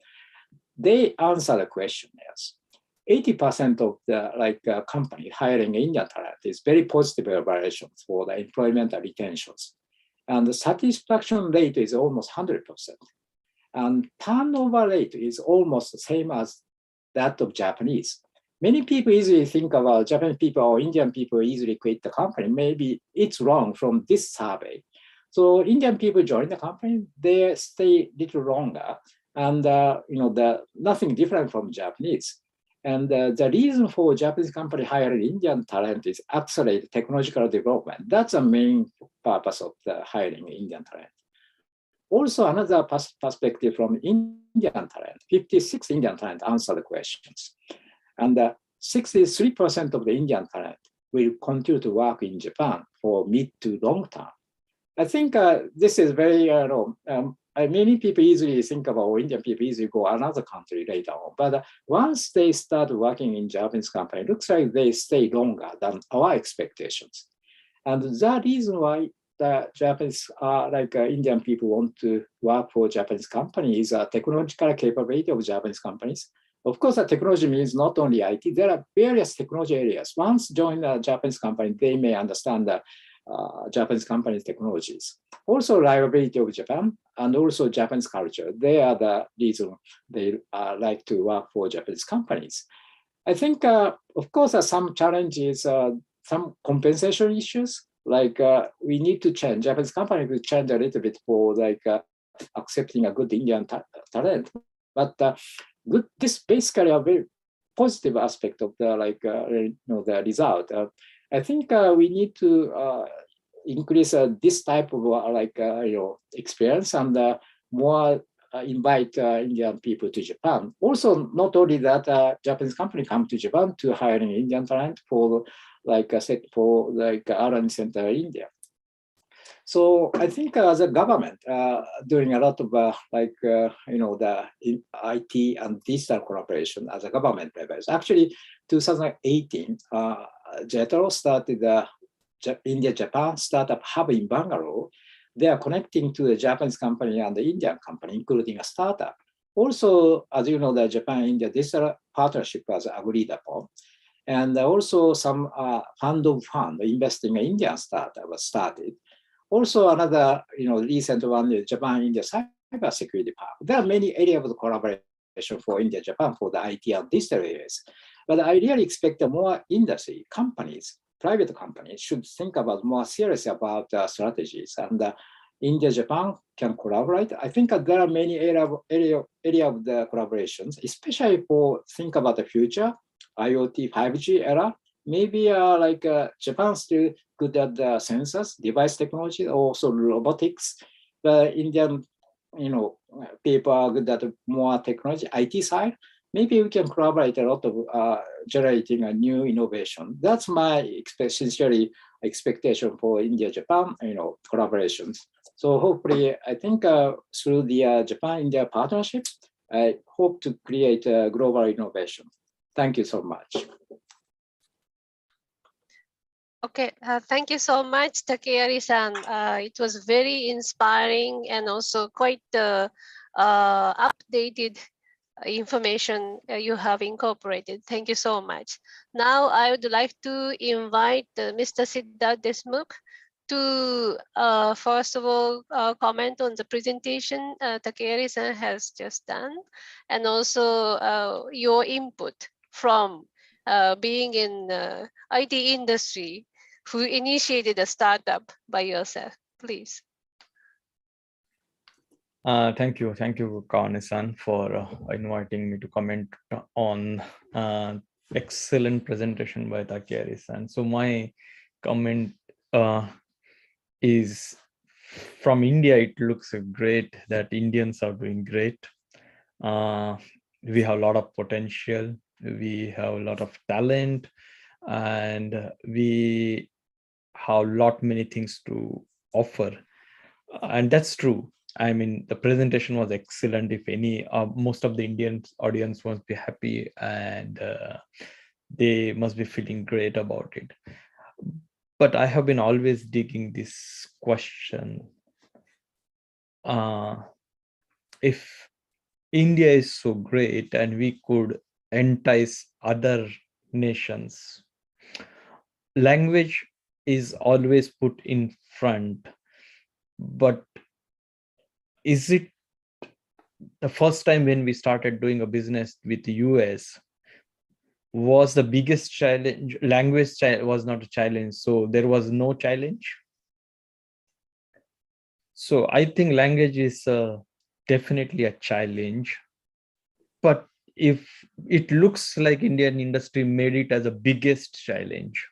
they answer the questionnaires. 80% of the company hiring Indian talent is very positive evaluations for the employment and retentions. And the satisfaction rate is almost 100%. And turnover rate is almost the same as that of Japanese. Many people easily think about Japanese people or Indian people easily quit the company. Maybe it's wrong from this survey. So Indian people join the company, they stay a little longer, and nothing different from Japanese. And the reason for Japanese company hiring Indian talent is accelerate technological development. That's the main purpose of the hiring Indian talent. Also, another perspective from Indian talent, 56 Indian talent answer the questions. And 63% of the Indian talent will continue to work in Japan for mid to long term. I think this is very, many people easily think about, or Indian people easily go another country later on. But once they start working in Japanese company, it looks like they stay longer than our expectations. And the reason why the Japanese, Indian people want to work for Japanese companies, technological capability of Japanese companies. Of course, the technology means not only IT, there are various technology areas. Once join a Japanese company, they may understand the Japanese companies' technologies. Also, reliability of Japan and also Japanese culture. They are the reason they like to work for Japanese companies. I think, of course, some challenges, some compensation issues. We need to change. Japanese company will change a little bit for accepting a good Indian talent. But this basically a very positive aspect of the the result. I think we need to increase this type of experience and more invite Indian people to Japan. Also, not only that, Japanese company come to Japan to hiring Indian talent for R&D center in India. So I think as a government doing a lot of the IT and digital collaboration as a government levels. Actually, 2018, JETRO started the India-Japan startup hub in Bangalore. They are connecting to the Japanese company and the Indian company, including a startup. Also, as you know, the Japan-India digital partnership was agreed upon. And also some fund investing in Indian startup was started. Also, another recent one is Japan-India Cybersecurity Park. There are many areas of collaboration for India-Japan for the IT and digital areas. But I really expect more industry companies, private companies should think about more serious about strategies, and India-Japan can collaborate. I think there are many area of the collaborations, especially for think about the future, IoT, 5G era. Maybe Japan still good at the sensors, device technology, also robotics. The Indian, people are good at more technology, IT side. Maybe we can collaborate a lot of generating a new innovation. That's my sincerely expectation for India-Japan, collaborations. So hopefully, I think through the Japan-India partnership, I hope to create a global innovation. Thank you so much. Okay, thank you so much, Takeyari-san. It was very inspiring and also quite updated information you have incorporated. Thank you so much. Now I would like to invite Mr. Siddharth Desmukh to first of all comment on the presentation Takeyari-san has just done, and also your input from being in IT industry, who initiated a startup by yourself, please. Thank you, Kawani-san, for inviting me to comment on excellent presentation by Takeyari-san. So my comment is from India. It looks great that Indians are doing great. We have a lot of potential. We have a lot of talent, and we have many things to offer. And that's true. I mean, the presentation was excellent. If any, most of the Indian audience must be happy, and they must be feeling great about it. But I have been always digging this question. If India is so great and we could entice other nations, language is always put in front, but is it the first time when we started doing a business with the US was the biggest challenge? Language was not a challenge, so there was no challenge. So I think language is definitely a challenge, but if it looks like Indian industry made it as a biggest challenge,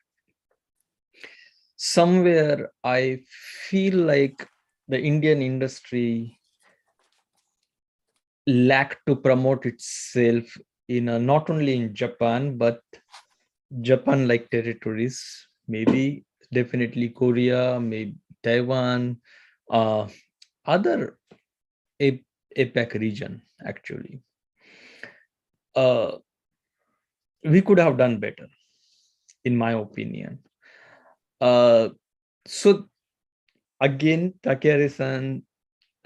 somewhere I feel like the Indian industry lacked to promote itself in a, not only in Japan, but Japan like territories, maybe definitely Korea, maybe Taiwan, other APAC region actually. We could have done better, in my opinion. So again, Takeyari-san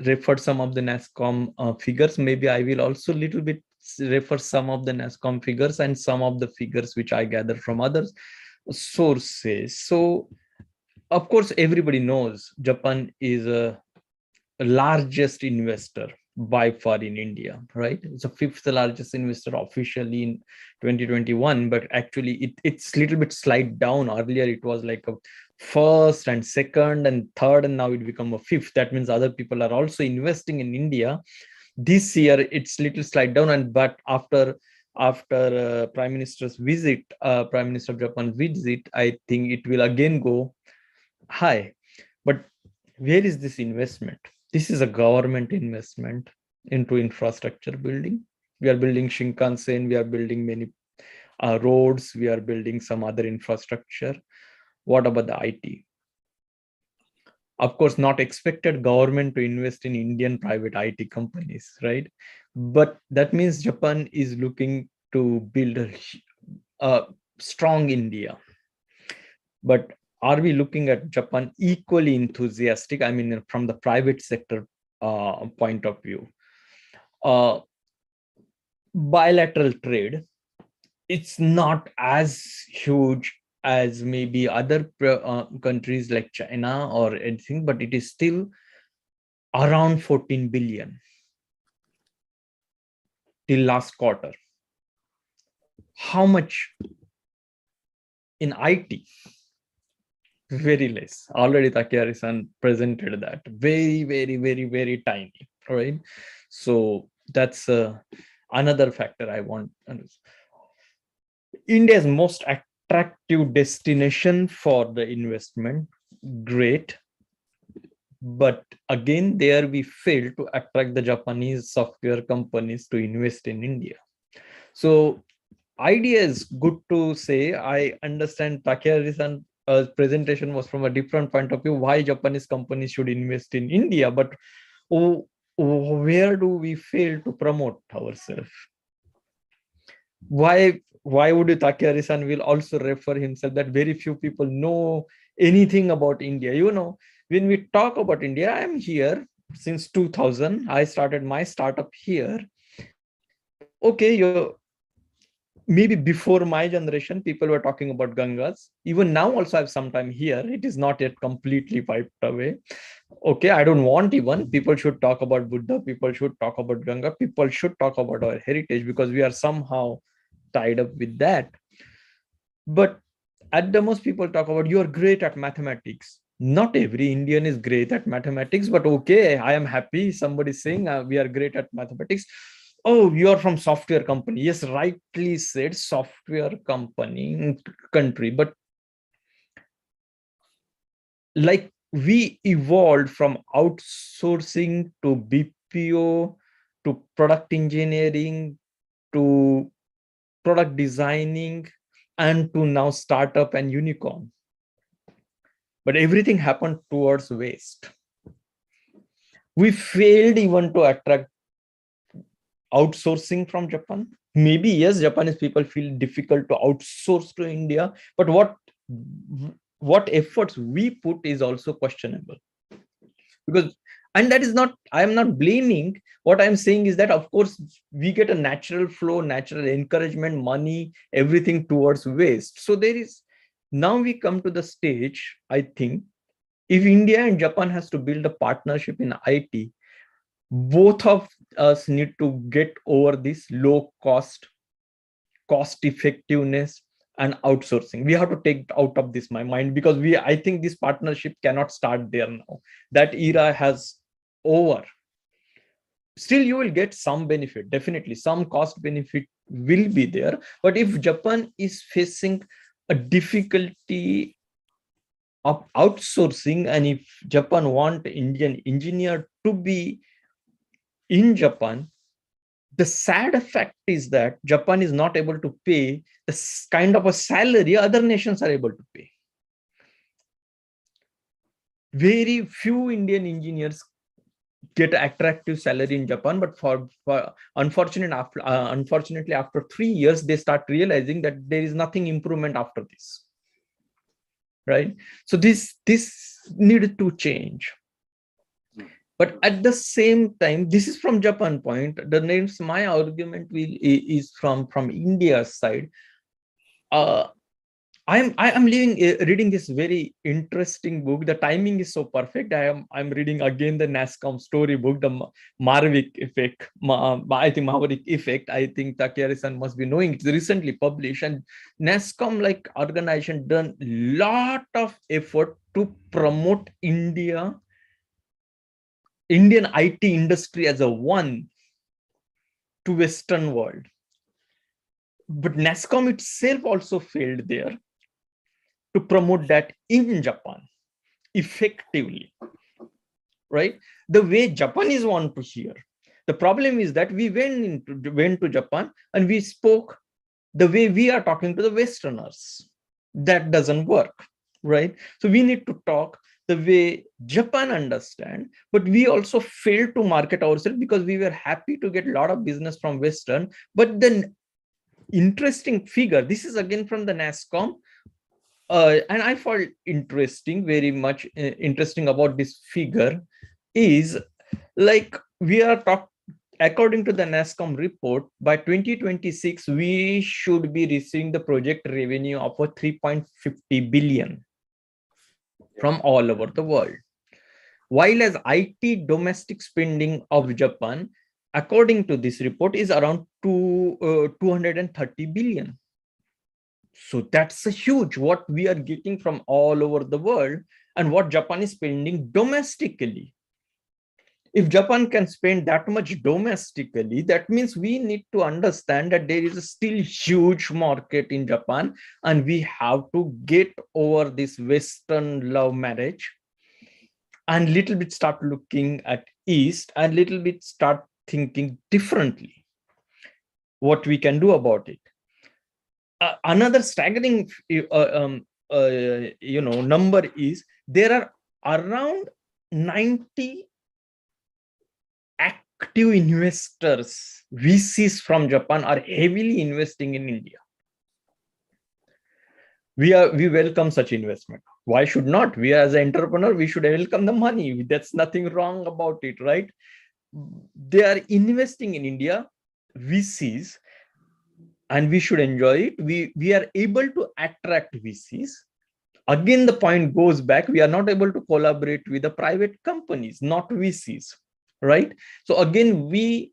referred some of the NASCOM figures. Maybe I will also little bit refer some of the NASCOM figures and some of the figures which I gather from other sources. So of course, everybody knows Japan is a largest investor by far in India, right? It's the fifth largest investor officially in 2021, but actually it's little bit slide down. Earlier it was like a first and second and third, and now it become a fifth. That means other people are also investing in India. This year it's little slide down, and but after Prime Minister's visit, Prime Minister of Japan visit, I think it will again go high. But where is this investment? This is a government investment into infrastructure building. We are building Shinkansen, we are building many roads, we are building some other infrastructure. What about the IT? Of course, not expected government to invest in Indian private IT companies, right? But that means Japan is looking to build a strong India. But are we looking at Japan equally enthusiastic? I mean, from the private sector point of view. Bilateral trade, it's not as huge as maybe other countries like China or anything, but it is still around 14 billion till last quarter. How much in IT? Very less. Already Takeyari-san presented that. Very, very, very, very tiny, right? So that's another factor I want. India's most attractive destination for the investment, great. But again, there we fail to attract the Japanese software companies to invest in India. So idea is good to say. I understand Takeyari-san presentation was from a different point of view, why Japanese companies should invest in India, but where do we fail to promote ourselves? Why would Takeyari-san will also refer himself that very few people know anything about India? You know, when we talk about India, I am here since 2000. I started my startup here. Okay, maybe before my generation, people were talking about Gangas. Even now also I have some time here. It is not yet completely wiped away. Okay, I don't want even. People should talk about Buddha. People should talk about Ganga. People should talk about our heritage because we are somehow tied up with that. But at the most, people talk about, you are great at mathematics. Not every Indian is great at mathematics, but okay, I am happy somebody saying we are great at mathematics. Oh, you are from software company. Yes, rightly said, software company country. But like we evolved from outsourcing to BPO to product engineering to product designing and to now startup and unicorn. but everything happened towards west. We failed even to attract outsourcing from Japan. Maybe yes, Japanese people feel difficult to outsource to India, but what efforts we put is also questionable. Because, and that is not, I am not blaming. What I'm saying is that, of course, we get a natural flow, natural encouragement, money, everything towards waste. So there is, now we come to the stage, I think, if India and Japan has to build a partnership in IT, both of us need to get over this low cost effectiveness and outsourcing. We have to take it out of this my mind, because I think this partnership cannot start there now. That era has over. Still, you will get some benefit, definitely some cost benefit will be there. But if Japan is facing a difficulty of outsourcing, and if Japan want Indian engineer to be in Japan, the sad fact is that Japan is not able to pay the kind of a salary other nations are able to pay. Very few Indian engineers get attractive salary in Japan, but unfortunately, after 3 years, they start realizing that there is nothing improvement after this, right? So this needed to change. But at the same time, this is from Japan point. The names, my argument is from India's side. I'm reading this very interesting book. The timing is so perfect. I'm reading again the NASCOM story book, the Marvik effect. I think Maverick effect. I think Takeyari-san must be knowing. It's recently published, and NASCOM like organization done lot of effort to promote Indian IT industry as a one to Western world. But NASCOM itself also failed there to promote that in Japan effectively, right? The way Japanese want to hear. The problem is that we went to Japan and we spoke the way we are talking to the Westerners. That doesn't work, right? So we need to talk the way Japan understand, but we also failed to market ourselves because we were happy to get a lot of business from Western. But then interesting figure, this is again from the NASCOM, and I found very much interesting about this figure is like we are according to the NASCOM report, by 2026, we should be receiving the project revenue of 3.50 billion from all over the world. While as IT domestic spending of Japan, according to this report, is around 230 billion. So that's a huge what we are getting from all over the world and what Japan is spending domestically. If Japan can spend that much domestically, that means we need to understand that there is a still huge market in Japan, and we have to get over this Western love marriage and little bit start looking at East and little bit start thinking differently what we can do about it. Another staggering number is there are around 90 active investors, VCs from Japan are heavily investing in India. We welcome such investment. Why should not? We as an entrepreneur, we should welcome the money. That's nothing wrong about it, right? They are investing in India, VCs, and we should enjoy it. We are able to attract VCs. Again, the point goes back, we are not able to collaborate with the private companies, not VCs, right? So again, we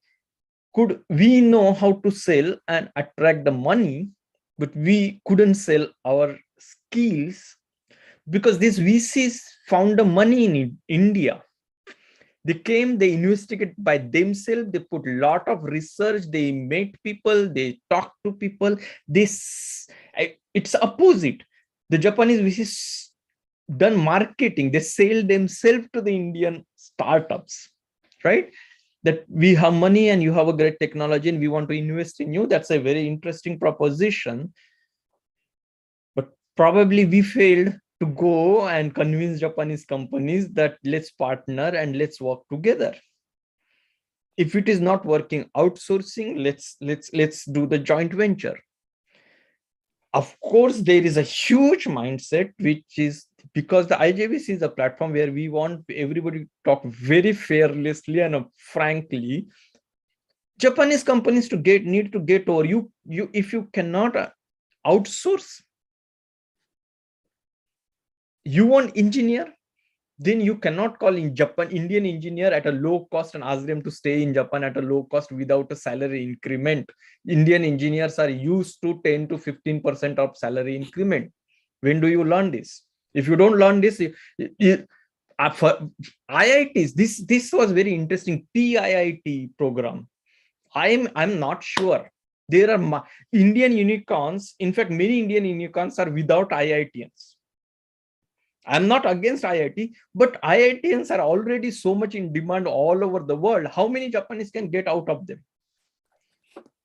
know how to sell and attract the money, but we couldn't sell our skills because these VCs found the money in India. They came, they investigated by themselves, they put a lot of research, they met people, they talked to people. It's opposite. The Japanese VCs done marketing, they sell themselves to the Indian startups, right? That we have money and you have a great technology and we want to invest in you. That's a very interesting proposition. But probably we failed to go and convince Japanese companies that let's partner and let's work together. If it is not working outsourcing, let's do the joint venture. Of course, there is a huge mindset, which is because the IJBC is a platform where we want everybody to talk very fearlessly and frankly. Japanese companies need to get over you if you cannot outsource, you want engineer, then you cannot call in Japan Indian engineer at a low cost and ask them to stay in Japan at a low cost without a salary increment. Indian engineers are used to 10 to 15% of salary increment. When do you learn this? If you don't learn this, for IITs, this was very interesting. TIIT program. I'm not sure. There are Indian unicorns. In fact, many Indian unicorns are without IITians. I'm not against IIT, but IITians are already so much in demand all over the world. How many Japanese can get out of them?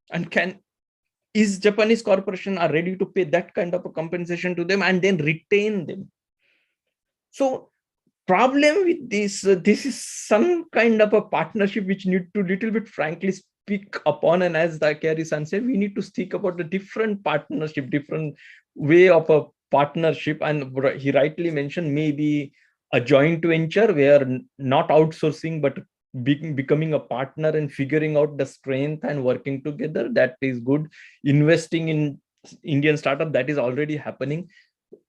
And is Japanese corporation are ready to pay that kind of a compensation to them and then retain them? So problem with this is some kind of a partnership which need to little bit frankly speak upon. And as Takeyari-san said, we need to speak about the different partnership, different way of a partnership. And he rightly mentioned maybe a joint venture where not outsourcing, but becoming a partner and figuring out the strength and working together. That is good. Investing in Indian startup, that is already happening.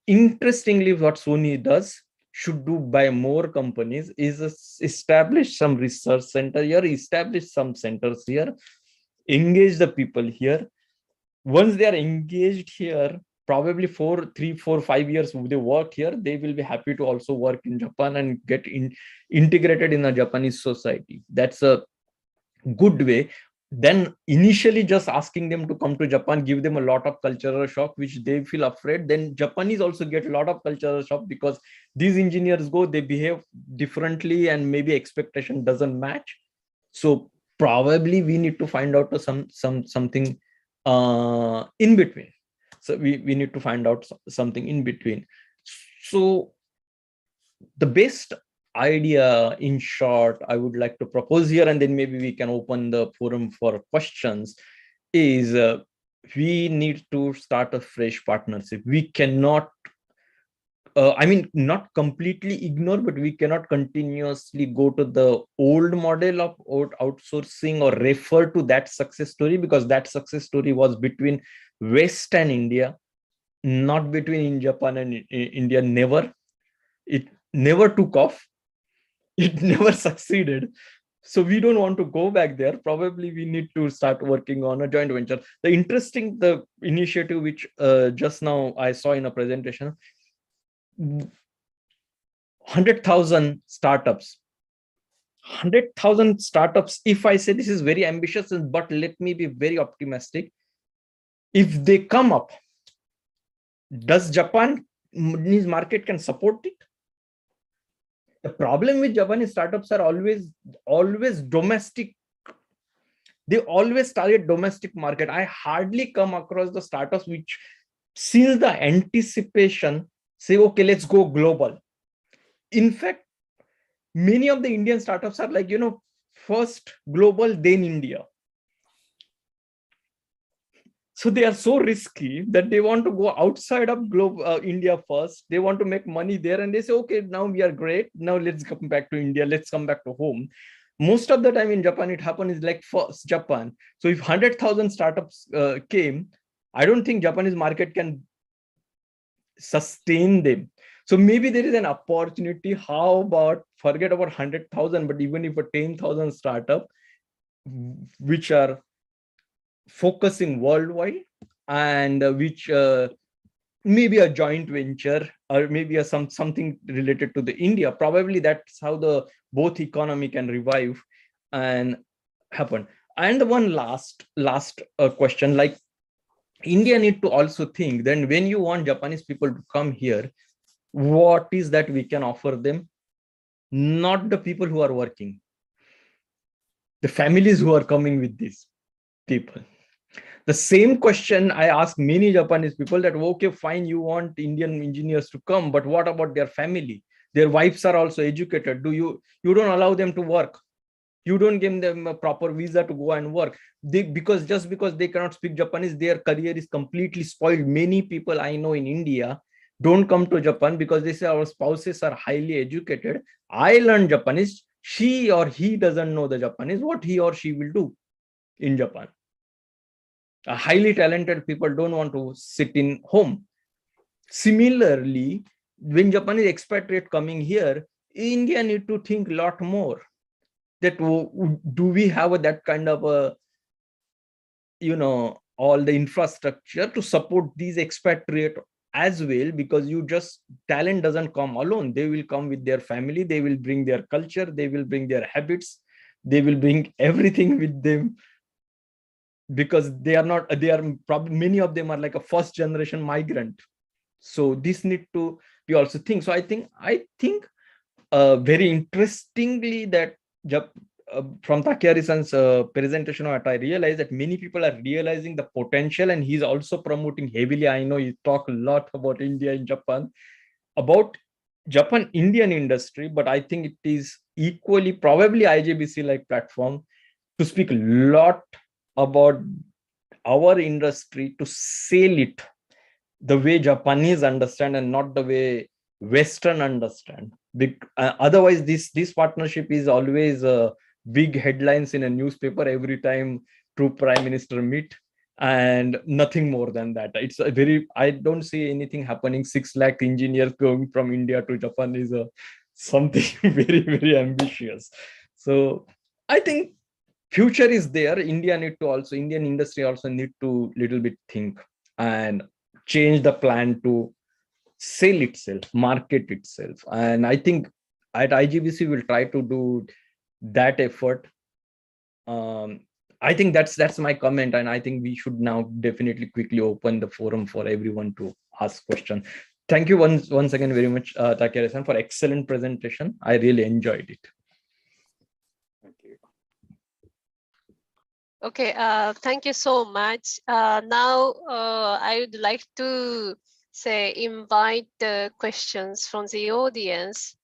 Interestingly, what Sony does, should do by more companies, is establish some research center here, establish some centers here, engage the people here. Once they are engaged here, probably 3, 4, 5 years they work here, they will be happy to also work in Japan and get integrated in the Japanese society. That's a good way. Then initially just asking them to come to Japan, give them a lot of cultural shock, which they feel afraid. Then Japanese also get a lot of cultural shock because these engineers go, they behave differently and maybe expectation doesn't match. So probably we need to find out something in between. So we need to find out something in between. So the best idea in short I would like to propose here, and then maybe we can open the forum for questions, is we need to start a fresh partnership. We cannot not completely ignore, but we cannot continuously go to the old model of outsourcing or refer to that success story, because that success story was between West and India, not between Japan and India. It never took off. It never succeeded. So we don't want to go back there. Probably we need to start working on a joint venture. The initiative which just now I saw in a presentation, 100,000 startups. 100,000 startups. If I say this is very ambitious, but let me be very optimistic. If they come up, does Japanese market can support it? The problem with Japanese startups are always domestic. They always target domestic market. I hardly come across the startups which, since the anticipation, say, okay, let's go global. In fact, many of the Indian startups are like, first global, then India. So they are so risky that they want to go outside of India first. They want to make money there, and they say, okay, now we are great. Now let's come back to India. Let's come back to home. Most of the time in Japan, it happens like first Japan. So if 100,000 startups came, I don't think Japanese market can sustain them. So maybe there is an opportunity. How about forget about 100,000, but even if a 10,000 startup, which are focusing worldwide, and which maybe a joint venture, or maybe something related to the India. Probably that's how the both economy can revive and happen. And one last question, like India need to also think, then when you want Japanese people to come here, what is that we can offer them? Not the people who are working, the families who are coming with these people. The same question I ask many Japanese people that, okay, fine, you want Indian engineers to come, but what about their family? Their wives are also educated. You don't allow them to work? You don't give them a proper visa to go and work. Because they cannot speak Japanese, their career is completely spoiled. Many people I know in India don't come to Japan because they say our spouses are highly educated. I learned Japanese. She or he doesn't know the Japanese. What he or she will do in Japan? Highly talented people don't want to sit in home. Similarly, when Japanese expatriate coming here, India need to think a lot more. That do we have that kind of a, all the infrastructure to support these expatriate as well? Because talent doesn't come alone. They will come with their family. They will bring their culture. They will bring their habits. They will bring everything with them, because they are probably, many of them are like a first generation migrant. So this need to be also think. So I think very interestingly that from Takeyari-san's presentation, what I realized that many people are realizing the potential, and he's also promoting heavily. I know he talk a lot about India and Japan, about Japan Indian industry, but I think it is equally probably IJBC like platform to speak a lot about our industry, to sell it the way Japanese understand and not the way Western understand. Otherwise, this partnership is always big headlines in a newspaper every time two prime minister meet, and nothing more than that. It's a I don't see anything happening. 6 lakh engineers going from India to Japan is something very, very ambitious. So I think future is there. Indian industry also need to little bit think and change the plan to sell itself, market itself. And I think at IJBC we'll try to do that effort. I think that's my comment, and I think we should now definitely quickly open the forum for everyone to ask questions. Thank you once again very much, Takeyari-san, for excellent presentation. I really enjoyed it. Thank you. Okay, thank you so much. Now I would like to invite the questions from the audience.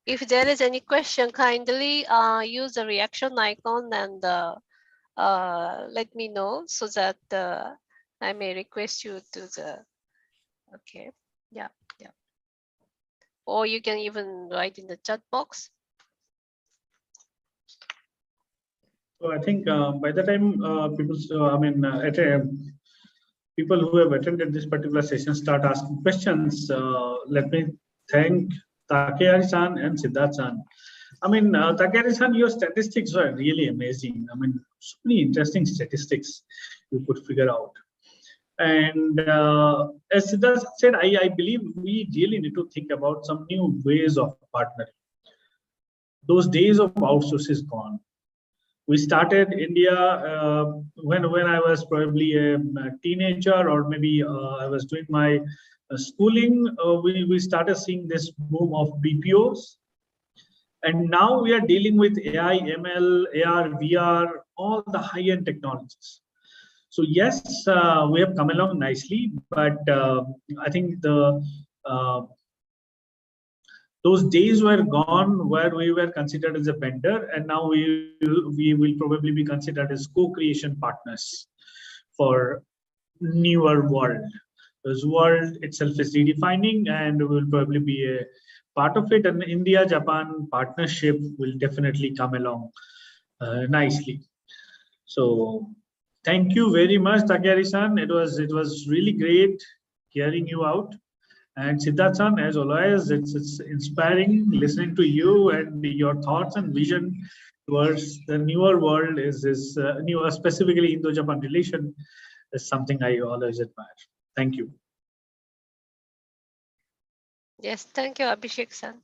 If there is any question, kindly use the reaction icon and let me know so that I may request you to the, okay, yeah. Or you can even write in the chat box. So I think by the time people who have attended this particular session start asking questions, let me thank Takeyari-san and Siddharth-san. Takeyari-san, your statistics were really amazing. So many interesting statistics you could figure out. And as Siddharth said, I believe we really need to think about some new ways of partnering. Those days of outsource is gone. We started India when I was probably a teenager, or maybe I was doing my schooling. We started seeing this boom of BPOs. And now we are dealing with AI, ML, AR, VR, all the high-end technologies. So yes, we have come along nicely, but I think those days were gone where we were considered as a vendor, and now we will probably be considered as co-creation partners for newer world. This world itself is redefining, and we will probably be a part of it. And India-Japan partnership will definitely come along nicely. So thank you very much, Takeyari-san. It was really great hearing you out. And Siddharth-san, as always, it's inspiring listening to you, and your thoughts and vision towards the newer world is newer, specifically Indo-Japan relation, is something I always admire. Thank you. Yes, thank you, Abhishek-san.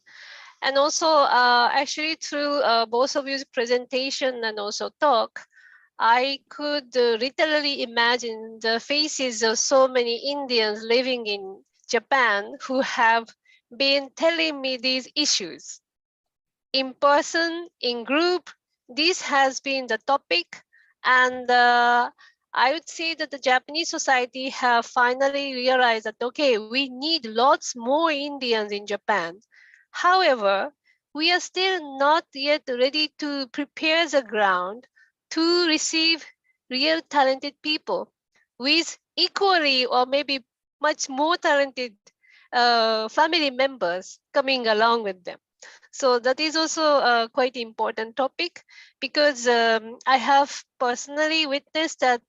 And also, actually, through both of your presentation and also talk, I could literally imagine the faces of so many Indians living in Japan who have been telling me these issues. In person, in group, this has been the topic, and I would say that the Japanese society have finally realized that, okay, we need lots more Indians in Japan. However, we are still not yet ready to prepare the ground to receive real talented people with equally or maybe much more talented family members coming along with them. So that is also a quite important topic, because I have personally witnessed that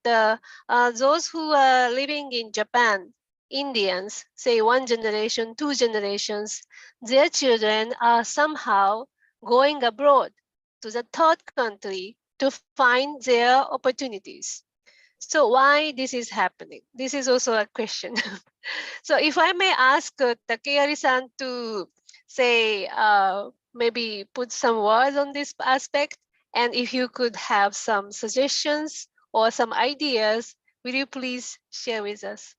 those who are living in Japan, Indians, say one generation, two generations, their children are somehow going abroad to the third country to find their opportunities. So why this is happening? This is also a question. So if I may ask Takeyari-san to say, maybe put some words on this aspect, and if you could have some suggestions or some ideas, will you please share with us?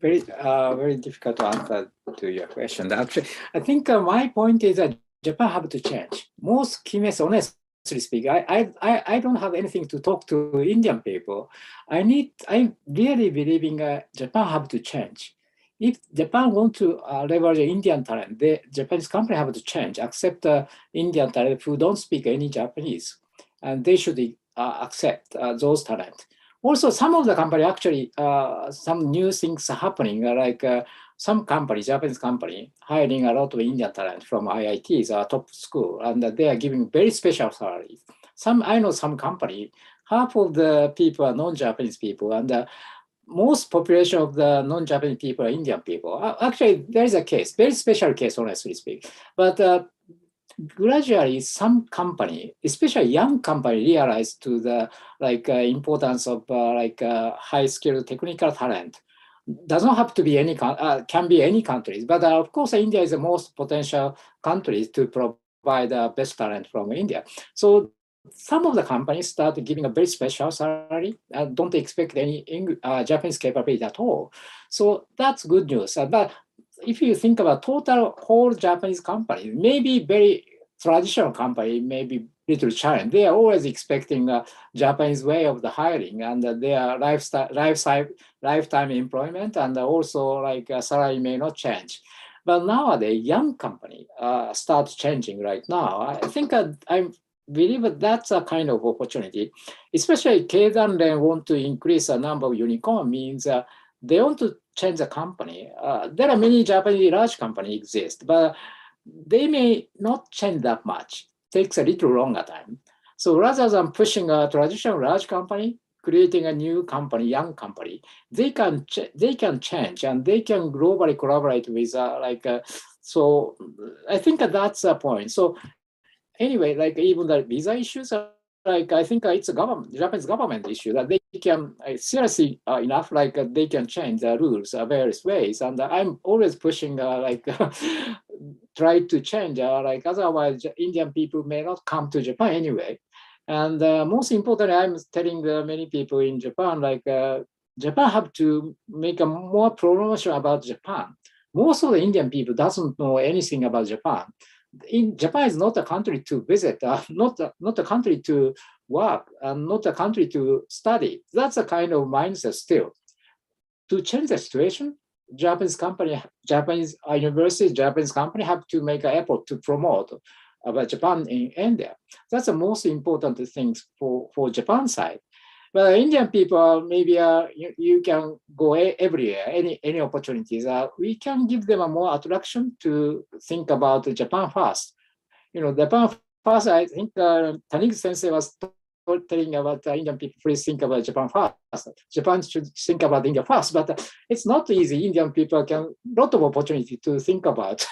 Very difficult to answer to your question. Actually, I think my point is that Japan have to change. Most key messages, honestly speaking, I don't have anything to talk to Indian people. I really believe in Japan have to change. If Japan want to leverage Indian talent, the Japanese company have to change, accept Indian talent who don't speak any Japanese, and they should accept those talent. Also, some of the company actually, some new things are happening, like some company, Japanese company, hiring a lot of Indian talent from IITs, top school, and they are giving very special salaries. I know some company, half of the people are non-Japanese people, and most population of the non-Japanese people are Indian people. Actually, there is a case, very special case, honestly speaking. But gradually, some company, especially young company, realized to the importance of high-skilled technical talent. Does not have to be any can be any countries, but of course, India is the most potential country to provide best talent from India. So some of the companies start giving a very special salary and don't expect any Japanese capability at all. So that's good news. But if you think about total whole Japanese company, maybe very traditional company, maybe little challenge. They are always expecting a Japanese way of the hiring and their lifetime employment, and also salary may not change. But nowadays, young company start changing right now. I think I believe that's a kind of opportunity, especially Keidanren want to increase the number of unicorn means they want to change the company. There are many Japanese large companies exist, but they may not change that much. Takes a little longer time. So rather than pushing a traditional large company, creating a new company, young company, they can change and they can globally collaborate with so I think that's the point. So anyway, even the visa issues are I think it's a Japanese government issue that they can seriously enough, they can change the rules various ways. And I'm always pushing try to change, otherwise Indian people may not come to Japan anyway. And most importantly, I'm telling many people in Japan, Japan have to make a more promotion about Japan. Most of the Indian people doesn't know anything about Japan. Japan is not a country to visit, not a country to work, and not a country to study. That's a kind of mindset still. To change the situation, Japanese company, Japanese university, Japanese company have to make an effort to promote about Japan in India. That's the most important thing for Japan side. But Indian people, maybe you can go everywhere, any opportunities. We can give them a more attraction to think about Japan first. Japan first, I think Taniguchi Sensei was telling about Indian people, please think about Japan first. Japan should think about India first, but it's not easy. Indian people can lot of opportunity to think about.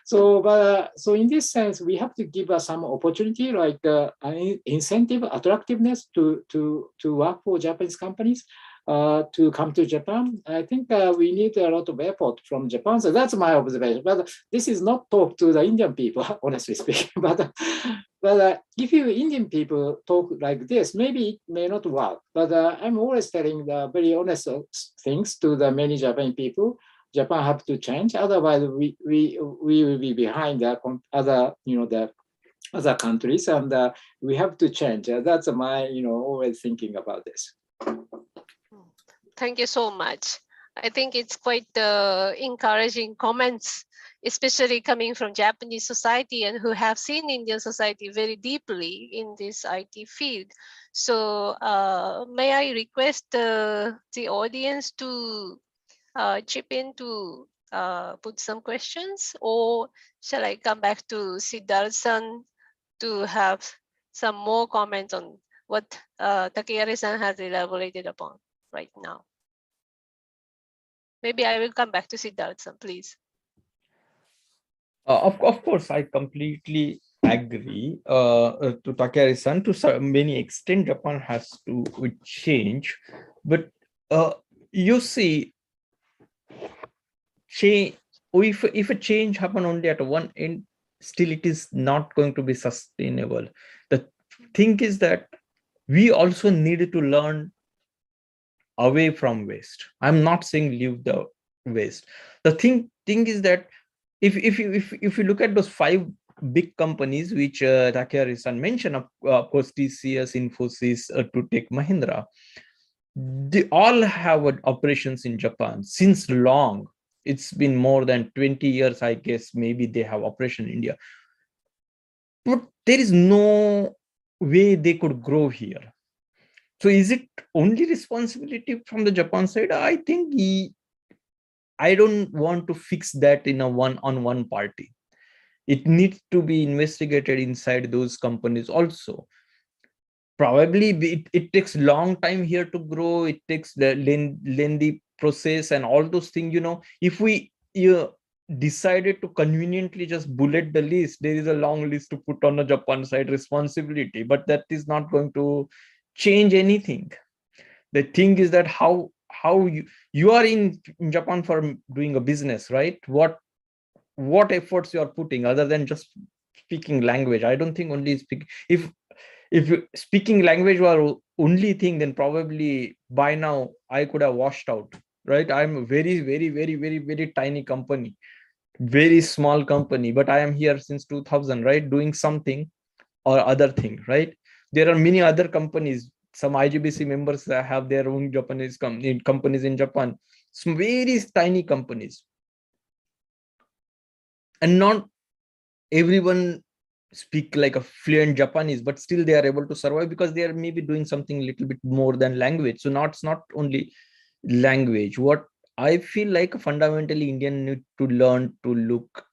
So in this sense, we have to give us some opportunity, an incentive, attractiveness to work for Japanese companies. to come to Japan. I think we need a lot of effort from Japan. So that's my observation. But this is not talk to the Indian people, honestly speaking. But if you Indian people talk like this, maybe it may not work. But I'm always telling the very honest things to the many Japanese people. Japan have to change. Otherwise, we will be behind the other, the other countries, and we have to change. That's my, always thinking about this. Thank you so much. I think it's quite encouraging comments, especially coming from Japanese society and who have seen Indian society very deeply in this IT field. So may I request the audience to chip in to put some questions, or shall I come back to Siddharth-san to have some more comments on what Takeyari-san has elaborated upon right now? Maybe I will come back to Siddharth-san, please. Of course, I completely agree to Takeyari-san. To many extent, Japan has to change. But you see, if a change happen only at one end, still it is not going to be sustainable. The thing is that we also need to learn away from waste. I'm not saying leave the waste. The thing is that if you look at those 5 big companies which Takeyari-san mentioned, of course TCS, Infosys, to take Mahindra, they all have operations in Japan since long. It's been more than 20 years, I guess. Maybe they have operation in India, but there is no way they could grow here. So is it only responsibility from the Japan side? I think I don't want to fix that in a one-on-one party. It needs to be investigated inside those companies also. Probably it takes long time here to grow. It takes the lengthy process and all those things. If we decided to conveniently just bullet the list, there is a long list to put on the Japan side responsibility, but that is not going to change anything. The thing is that how you are in Japan for doing a business, right? What efforts you are putting other than just speaking language? I don't think only if speaking language were only thing, then probably by now I could have washed out, right? I'm a very, very, very, very, very tiny company, very small company, but I am here since 2000, right? Doing something or other thing, right? There are many other companies. Some IJBC members have their own Japanese companies in Japan. Some very tiny companies. And not everyone speak like a fluent Japanese, but still they are able to survive because they are maybe doing something a little bit more than language. So it's not only language. What I feel like fundamentally Indian need to learn to look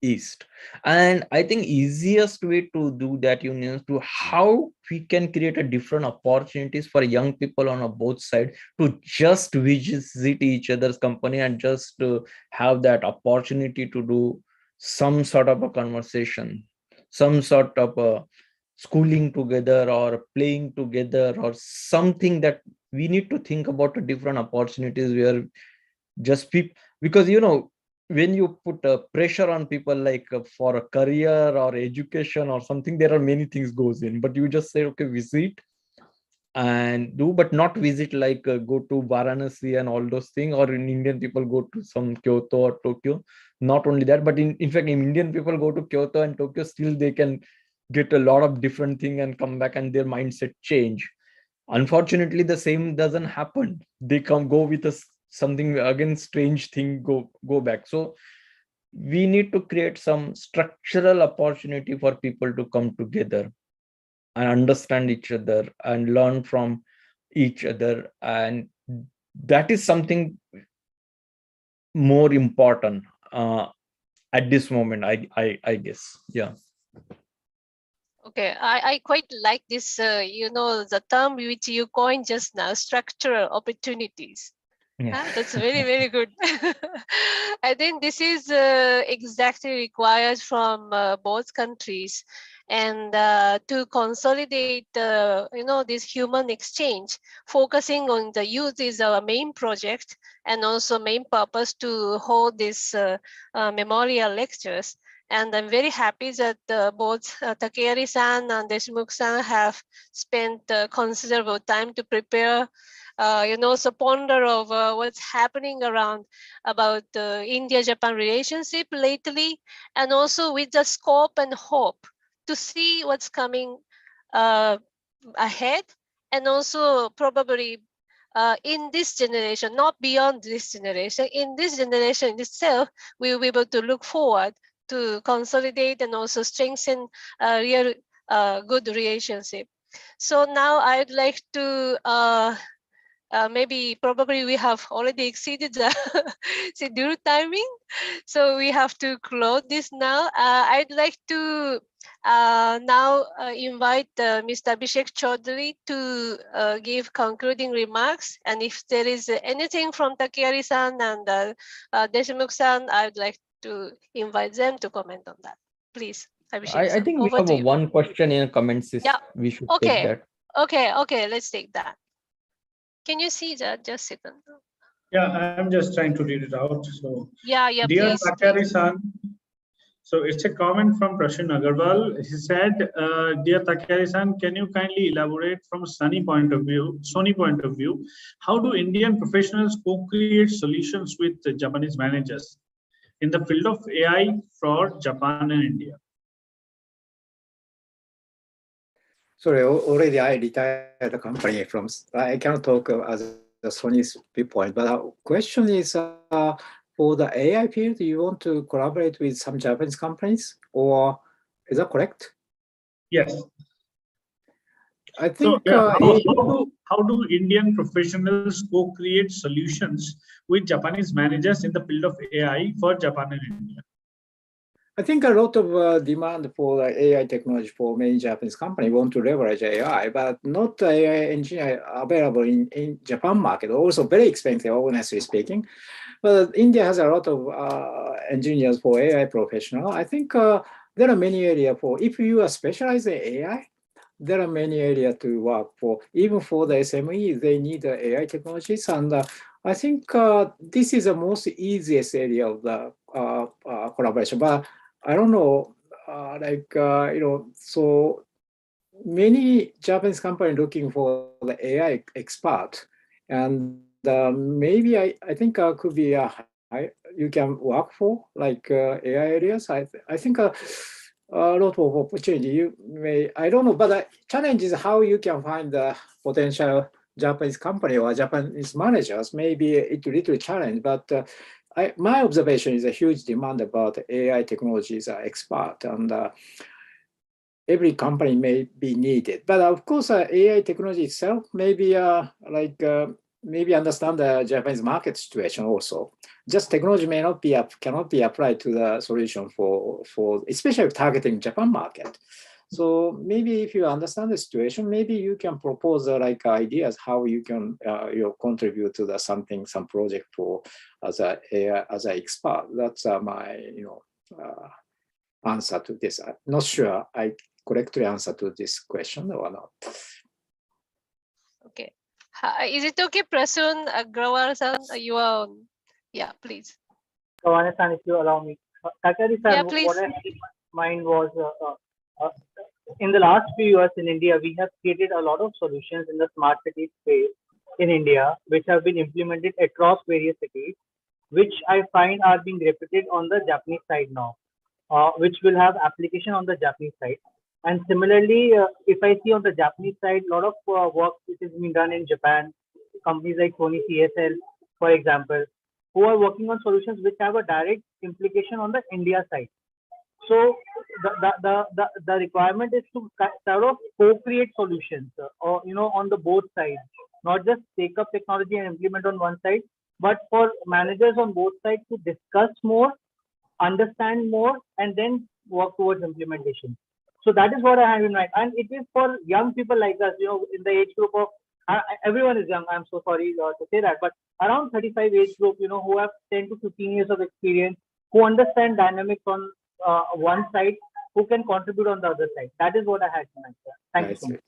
east. And I think easiest way to do that, to how we can create a different opportunities for young people on both sides to just visit each other's company and just have that opportunity to do some sort of a conversation, some sort of a schooling together or playing together or something. That we need to think about different opportunities where just people, because when you put pressure on people like for a career or education or something, there are many things goes in, but you just say, okay, visit and do, but not visit like go to Varanasi and all those things, or in Indian people go to some Kyoto or Tokyo. Not only that, but in fact, if Indian people go to Kyoto and Tokyo, still they can get a lot of different thing and come back and their mindset change. Unfortunately, the same doesn't happen. They go with something again strange thing, go back. So we need to create some structural opportunity for people to come together and understand each other and learn from each other, and that is something more important at this moment, I guess. Yeah. Okay, I quite like this, the term which you coined just now, structural opportunities. Yeah. That's very, very good. I think this is exactly required from both countries. and to consolidate this human exchange, focusing on the youth is our main project and also main purpose to hold these memorial lectures. And I'm very happy that both Takeyari-san and Deshmukh-san have spent considerable time to prepare, so ponder over what's happening around about the India-Japan relationship lately, and also with the scope and hope to see what's coming ahead, and also probably in this generation, not beyond this generation, in this generation itself, we will be able to look forward to consolidate and also strengthen a real good relationship. So now I'd like to probably we have already exceeded the schedule timing, so we have to close this now. I'd like to now invite Mr. Abhishek Chaudhary to give concluding remarks, and if there is anything from Takeyari-san and Deshmukh-san, I'd like to invite them to comment on that. Please, Abhishek. I think we over have to you. one question in the comments. Yeah. We should Okay. take that. Okay, let's take that. Can you see that? Just a second. Yeah, I'm just trying to read it out. So, yeah, dear please. Takeyari-san, so it's a comment from Prashin Agarwal. He said, dear Takeyari-san, can you kindly elaborate from Sony point of view, how do Indian professionals co-create solutions with the Japanese managers in the field of AI for Japan and India? Sorry, already I retired the company from, I cannot talk as a Sony's viewpoint, but our question is, for the AI field, you want to collaborate with some Japanese companies, or is that correct? Yes. I think so, how do Indian professionals co-create solutions with Japanese managers in the field of AI for Japan and India? I think a lot of demand for AI technology for many Japanese companies want to leverage AI, but not AI engineer available in Japan market. Also very expensive, honestly speaking. But India has a lot of engineers for AI professional. I think there are many areas for, if you are specialized in AI, there are many areas to work for. Even for the SME, they need AI technologies. And I think this is the most easiest area of the collaboration. But I don't know, so many Japanese companies looking for the AI expert. And maybe I think could be you can work for like AI areas. I think a lot of opportunity. You may, I don't know, but the challenge is how you can find the potential Japanese company or Japanese managers. Maybe it's a little challenge, but my observation is a huge demand about AI technologies are expert, and every company may be needed. But of course, AI technology itself maybe maybe understand the Japanese market situation also. Just technology may not be cannot be applied to the solution for especially targeting Japan market. So maybe if you understand the situation, maybe you can propose like ideas how you can contribute to the some project for as an expert. That's my answer to this. I'm not sure I correctly answer to this question or not. Okay. Is it okay, Prasun Agrawal-san? You are on. Yeah, please. Kawane-san, if you allow me. Takeyari-san, yeah, please. what I had in mind was in the last few years in India, we have created a lot of solutions in the smart city space in India, which have been implemented across various cities, which I find are being repeated on the Japanese side now, which will have application on the Japanese side. And similarly, if I see on the Japanese side, a lot of work which is being done in Japan, companies like Sony CSL, for example, who are working on solutions which have a direct implication on the India side. So the requirement is to sort of co-create solutions, or on the both sides, not just take up technology and implement on one side, but for managers on both sides to discuss more, understand more, and then work towards implementation. So that is what I have in mind, and it is for young people like us, in the age group of everyone is young. I'm so sorry to say that, but around 35 age group, who have 10 to 15 years of experience, who understand dynamics on one side, who can contribute on the other side. That is what I had to mention. Thank you so much.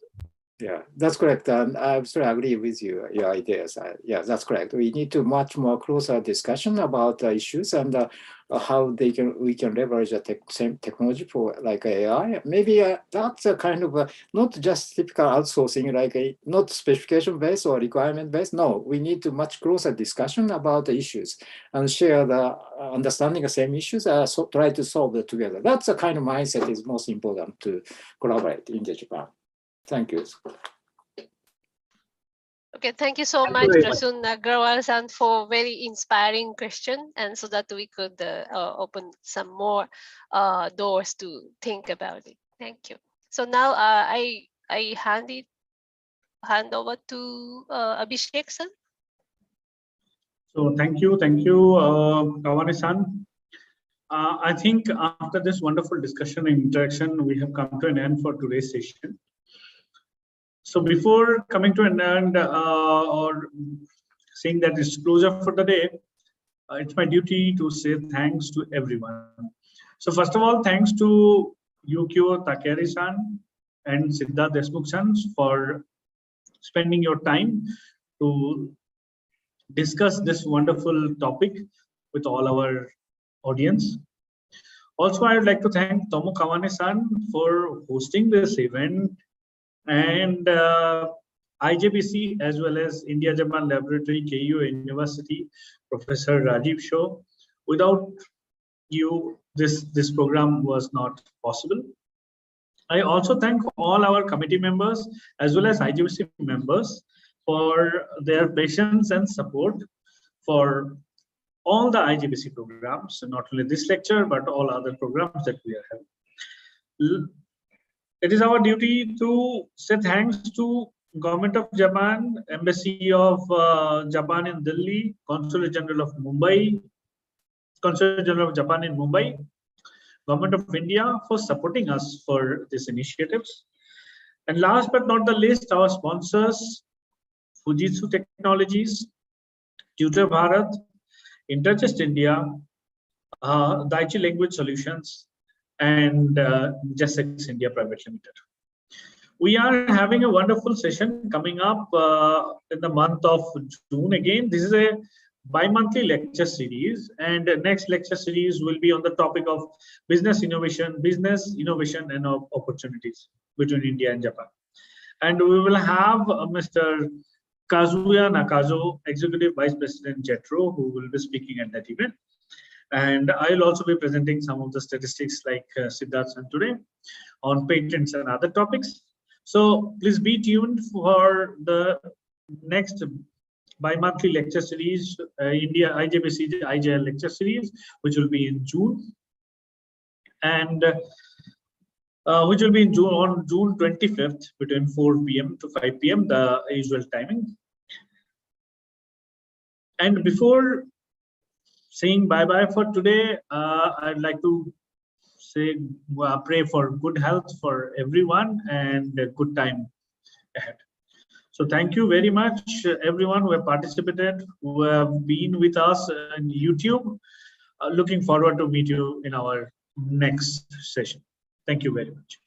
Yeah, that's correct. And I absolutely agree with you, your ideas. Yeah, that's correct. We need to much more closer discussion about issues and how we can leverage the same technology for like AI. Maybe that's a kind of not just typical outsourcing, like not specification based or requirement based. No, we need to much closer discussion about the issues and share the understanding the same issues. So try to solve it together. That's the kind of mindset is most important to collaborate in Japan. Thank you. Okay, thank you so much, Prasun Agrawal-san, for very inspiring question, and so that we could open some more doors to think about it. Thank you. So now I hand over to Abhishek-san. So thank you, Kawani-san. I think after this wonderful discussion and interaction, we have come to an end for today's session. So before coming to an end or saying that it's closure for the day, it's my duty to say thanks to everyone. So first of all, thanks to Yukio Takeyari-san and Siddharth Deshmukh-san for spending your time to discuss this wonderful topic with all our audience. Also, I would like to thank Tomo Kawani-san for hosting this event, and IJBC as well as India Japan Laboratory, KU University, Professor Rajiv Shaw. Without you, this program was not possible. I also thank all our committee members as well as IJBC members for their patience and support for all the IJBC programs, not only this lecture, but all other programs that we are having. It is our duty to say thanks to Government of Japan, Embassy of Japan in Delhi, Consulate General of Mumbai, Consulate General of Japan in Mumbai, Government of India for supporting us for these initiatives. And last but not the least, our sponsors, Fujitsu Technologies, Tutor Bharat, Intergest India, Daiichi Language Solutions, and JustX India Private Limited. We are having a wonderful session coming up in the month of June. Again, this is a bi-monthly lecture series, and the next lecture series will be on the topic of business innovation and opportunities between India and Japan. And we will have Mr. Kazuya Nakazo, Executive Vice President JETRO, who will be speaking at that event. And I'll also be presenting some of the statistics like Siddharth-san today on patents and other topics. So please be tuned for the next bi-monthly lecture series, India IJBC-IJL Lecture Series, which will be in June. And which will be in June, on June 25th between 4 p.m. to 5 p.m., the usual timing. And before saying bye-bye for today, I'd like to say pray for good health for everyone and a good time ahead. So thank you very much, everyone who have participated, who have been with us on YouTube. Looking forward to meet you in our next session. Thank you very much.